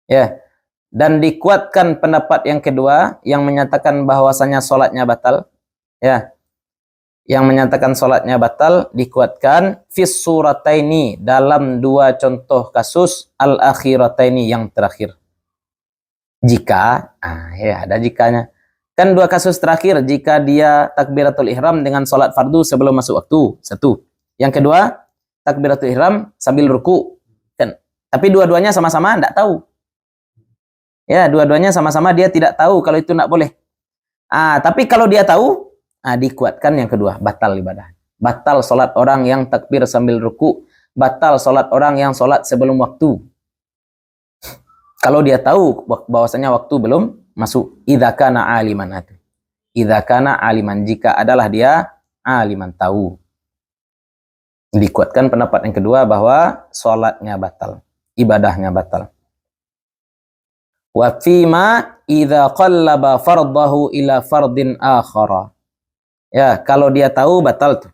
Ya. Dan dikuatkan pendapat yang kedua yang menyatakan bahwasanya salatnya batal. Ya. Yang menyatakan salatnya batal dikuatkan fi surataini dalam dua contoh kasus al akhirataini yang terakhir. Jika ya ada jikanya. Kan dua kasus terakhir, jika dia takbiratul ihram dengan salat fardu sebelum masuk waktu. Satu. Yang kedua, takbiratul ihram sambil ruku. Kan? Tapi dua-duanya sama-sama tidak tahu. Ya, dua-duanya sama-sama dia tidak tahu kalau itu tidak boleh. Tapi kalau dia tahu, dikuatkan yang kedua, batal ibadah. Batal salat orang yang takbir sambil ruku, batal salat orang yang salat sebelum waktu. Kalau dia tahu bahwasanya waktu belum masuk, idza kana aliman. Idza kana aliman, jika adalah dia aliman, tahu. Dikuatkan pendapat yang kedua bahwa sholatnya batal, ibadahnya batal. Wa fima idza qallaba fardahu ila fardin akhara. Ya, kalau dia tahu batal tuh.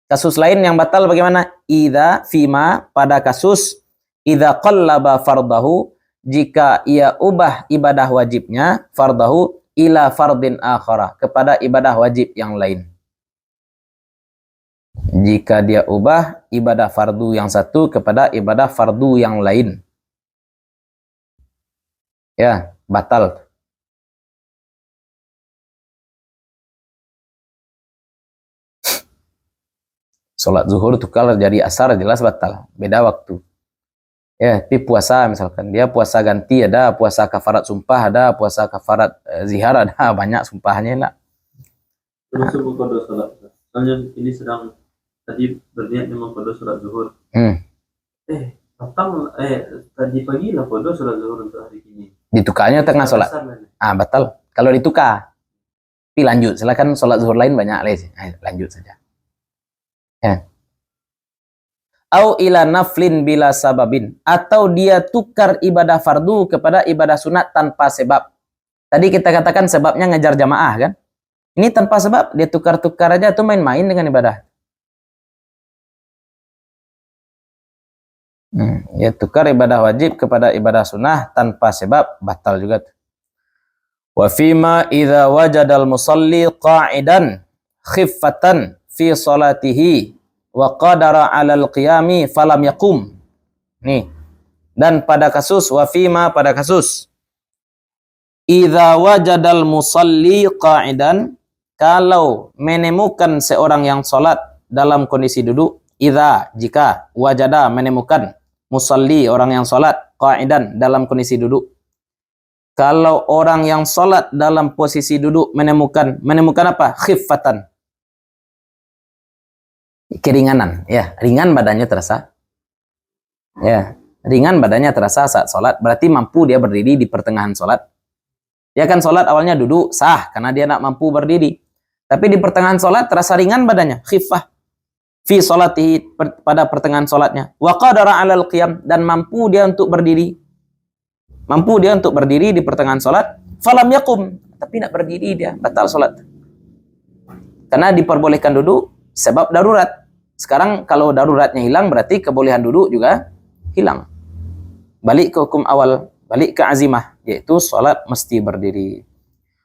Kasus lain yang batal bagaimana? Idza fima, pada kasus idza qallaba fardahu, jika ia ubah ibadah wajibnya fardahu ila fardin akhara, kepada ibadah wajib yang lain. Jika dia ubah ibadah fardu yang satu kepada ibadah fardu yang lain, ya batal. Sholat zuhur tukar jadi asar, jelas batal, beda waktu. Ya, tapi puasa misalkan dia puasa ganti, ada puasa kafarat sumpah, ada puasa kafarat zihar, ada banyak sumpahnya lah. Terus qada salat. Soalnya ini sedang tadi berniat memang qada salat zuhur. Tadi pagi lah qada salat zuhur untuk hari ini. Ditukarnya tengah sholat. Batal. Kalau ditukar. Tapi lanjut, silakan sholat zuhur lain banyak lagi. Lanjut saja. Ya. Au ila naflin bila sababin, atau dia tukar ibadah fardu kepada ibadah sunat tanpa sebab. Tadi kita katakan sebabnya ngejar jamaah kan? Ini tanpa sebab, dia tukar-tukar aja tuh, main-main dengan ibadah. Dia tukar ibadah wajib kepada ibadah sunnah tanpa sebab, batal juga. Wa fima idza wajadal musalli qa'idan khiffatan fi salatihi wa qadara 'alal qiyami falam yaqum. Nih. Dan pada kasus wa fima, pada kasus idza wajadal musalli qa'idan, kalau menemukan seorang yang salat dalam kondisi duduk, idza, jika, wajada, menemukan, musalli, orang yang salat, qa'idan, dalam kondisi duduk. Kalau orang yang salat dalam posisi duduk menemukan apa? Khiffatan, keringanan, ya, ringan badannya terasa. Ya, ringan badannya terasa saat salat, berarti mampu dia berdiri di pertengahan salat. Dia kan salat awalnya duduk, sah karena dia nak mampu berdiri. Tapi di pertengahan salat terasa ringan badannya, khiffah fi salatihi, pada pertengahan salatnya. Wa qadara 'alal qiyam, dan mampu dia untuk berdiri. Mampu dia untuk berdiri di pertengahan salat, falam yaqum, tapi nak berdiri dia, batal salat. Karena diperbolehkan duduk sebab darurat. Sekarang kalau daruratnya hilang, berarti kebolehan duduk juga hilang. Balik ke hukum awal, balik ke azimah, yaitu salat mesti berdiri.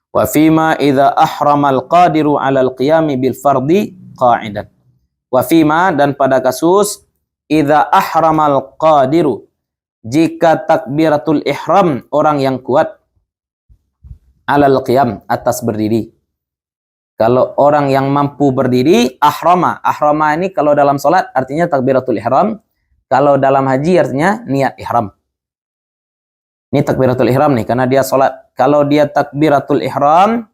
Wa fima idza ahramal qadiru 'alal qiyami bil fardi qa'idan. Wa fima, dan pada kasus idza ahramal qadiru, jika takbiratul ihram orang yang kuat, alal qiyam, atas berdiri. Kalau orang yang mampu berdiri, ahrama. Ahrama ini kalau dalam salat artinya takbiratul ihram, kalau dalam haji artinya niat ihram. Ini takbiratul ihram nih, karena dia salat. Kalau dia takbiratul ihram,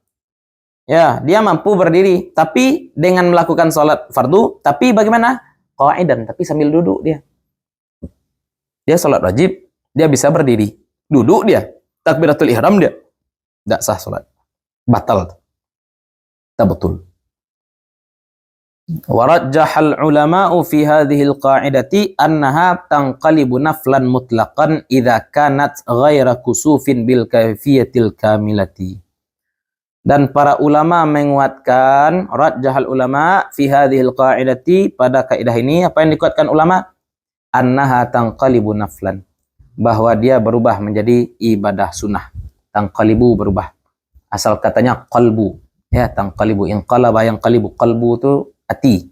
ya, dia mampu berdiri, tapi dengan melakukan salat fardu, tapi bagaimana? Qa'idan, tapi sambil duduk dia. Dia salat wajib, dia bisa berdiri. Duduk dia, takbiratul ihram dia. Tidak sah salat. Batal. Tak betul. Warajjahal ulama'u fi hadhil qa'idati annaha tanqalibu naflan mutlaqan idza kanat ghaira kusufin bil kaifiyatil kamilati. Dan para ulama menguatkan, rajjahal ulama fi hadhil qa'idati, pada kaidah ini apa yang dikuatkan ulama? Annaha tanqalibu naflan, bahwa dia berubah menjadi ibadah sunnah. Tanqalibu, berubah. Asal katanya qalbu, ya, tanqalibu, inqalaba yanqalibu, qalbu itu hati.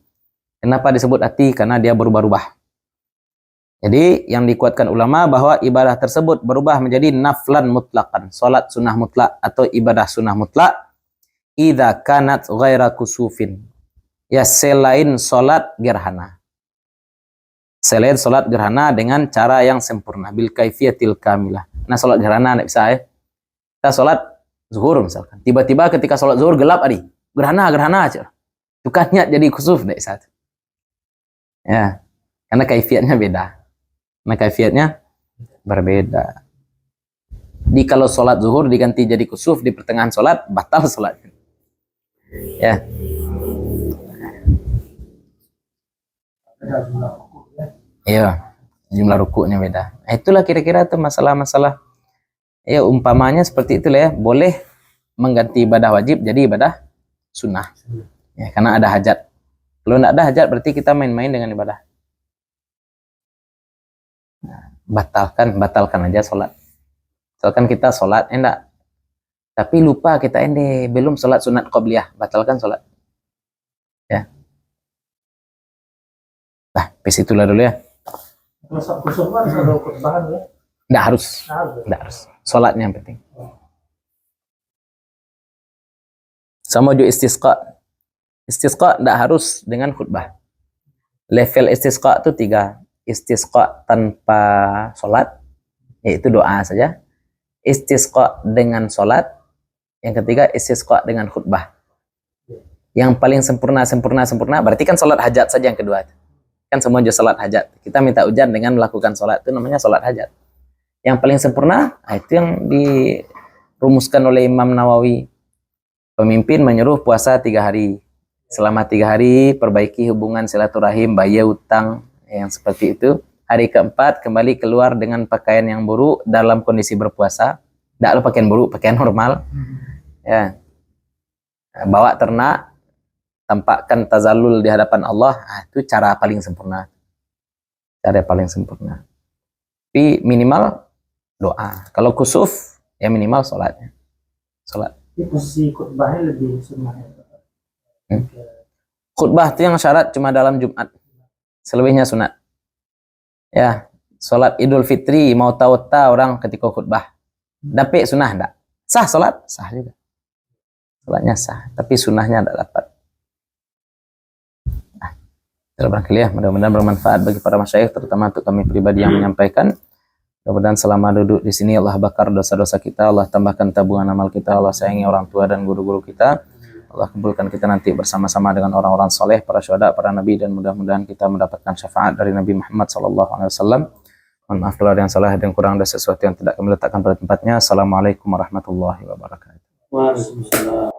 Kenapa disebut hati? Karena dia berubah-ubah. Jadi yang dikuatkan ulama bahwa ibadah tersebut berubah menjadi naflan mutlaqan, salat sunnah mutlak atau ibadah sunnah mutlak, idza kanat ghaira kusufin, ya, selain salat gerhana. Selain salat gerhana dengan cara yang sempurna, bil kaifiyatil kamilah. Nah, salat gerhana enggak bisa, ya. Kita salat zuhur misalkan, tiba-tiba ketika salat zuhur gelap adi, gerhana aja. Bukan niat jadi kusuf, enggak bisa. Ya, karena kaifiatnya beda. Nah, kaifiatnya berbeda. Di kalau sholat zuhur diganti jadi kusuf di pertengahan sholat, batal sholat. Ya. Iya, jumlah rukuknya beda. Nah, itulah kira-kira tuh masalah-masalah. Ya, umpamanya seperti itulah, ya. Boleh mengganti ibadah wajib jadi ibadah sunnah. Ya, karena ada hajat. Kalau tidak ada hajat berarti kita main-main dengan ibadah. Nah, batalkan aja sholat. Misalkan kita sholat, enggak, tapi lupa kita ini belum sholat sunat qobliyah, batalkan sholat. Ya. Nah, pes itulah dulu, ya. Kalau kusuf harus ada khutbahan, ya. Enggak harus. Sholatnya yang penting. Sama juga istisqa. Istisqa enggak harus dengan khutbah. Level istisqa itu 3. Istisqa tanpa sholat, yaitu doa saja. Istisqa dengan sholat. Yang ketiga, istisqa dengan khutbah. Yang paling sempurna berarti kan sholat hajat saja yang kedua. Kan semua juga sholat hajat. Kita minta ujian dengan melakukan sholat, itu namanya sholat hajat. Yang paling sempurna, itu yang dirumuskan oleh Imam Nawawi. Pemimpin menyuruh puasa 3 hari. Selama 3 hari, perbaiki hubungan silaturahim, bayar utang, yang seperti itu. Hari keempat kembali keluar dengan pakaian yang buruk dalam kondisi berpuasa. Tidak lo pakaian buruk, pakaian normal. Ya. Bawa ternak, tampakkan tazallul di hadapan Allah. Itu cara paling sempurna. Cara paling sempurna. Tapi minimal doa. Kalau kusuf, ya minimal sholatnya. Sholat. Di posisi khutbahnya lebih sunnah. Khutbah itu yang syarat cuma dalam Jumat. Selebihnya sunat. Ya, sholat Idul Fitri mau tahu-tahu orang ketika khutbah. Tapi sunnah enggak? Sah sholat? Sah juga. Sholatnya sah, tapi sunnahnya enggak dapat. Nah, barangkali, ya, mudah-mudahan bermanfaat bagi para masyayikh, terutama untuk kami pribadi yang menyampaikan. Mudah-mudahan selama duduk di sini Allah bakar dosa-dosa kita, Allah tambahkan tabungan amal kita, Allah sayangi orang tua dan guru-guru kita. Allah kumpulkan kita nanti bersama-sama dengan orang-orang soleh, para syuhada, para nabi, dan mudah-mudahan kita mendapatkan syafaat dari Nabi Muhammad SAW. Mohon maaf kalau ada yang salah dan kurang, ada sesuatu yang tidak kami letakkan pada tempatnya. Assalamualaikum warahmatullahi wabarakatuh. Waalaikumsalam.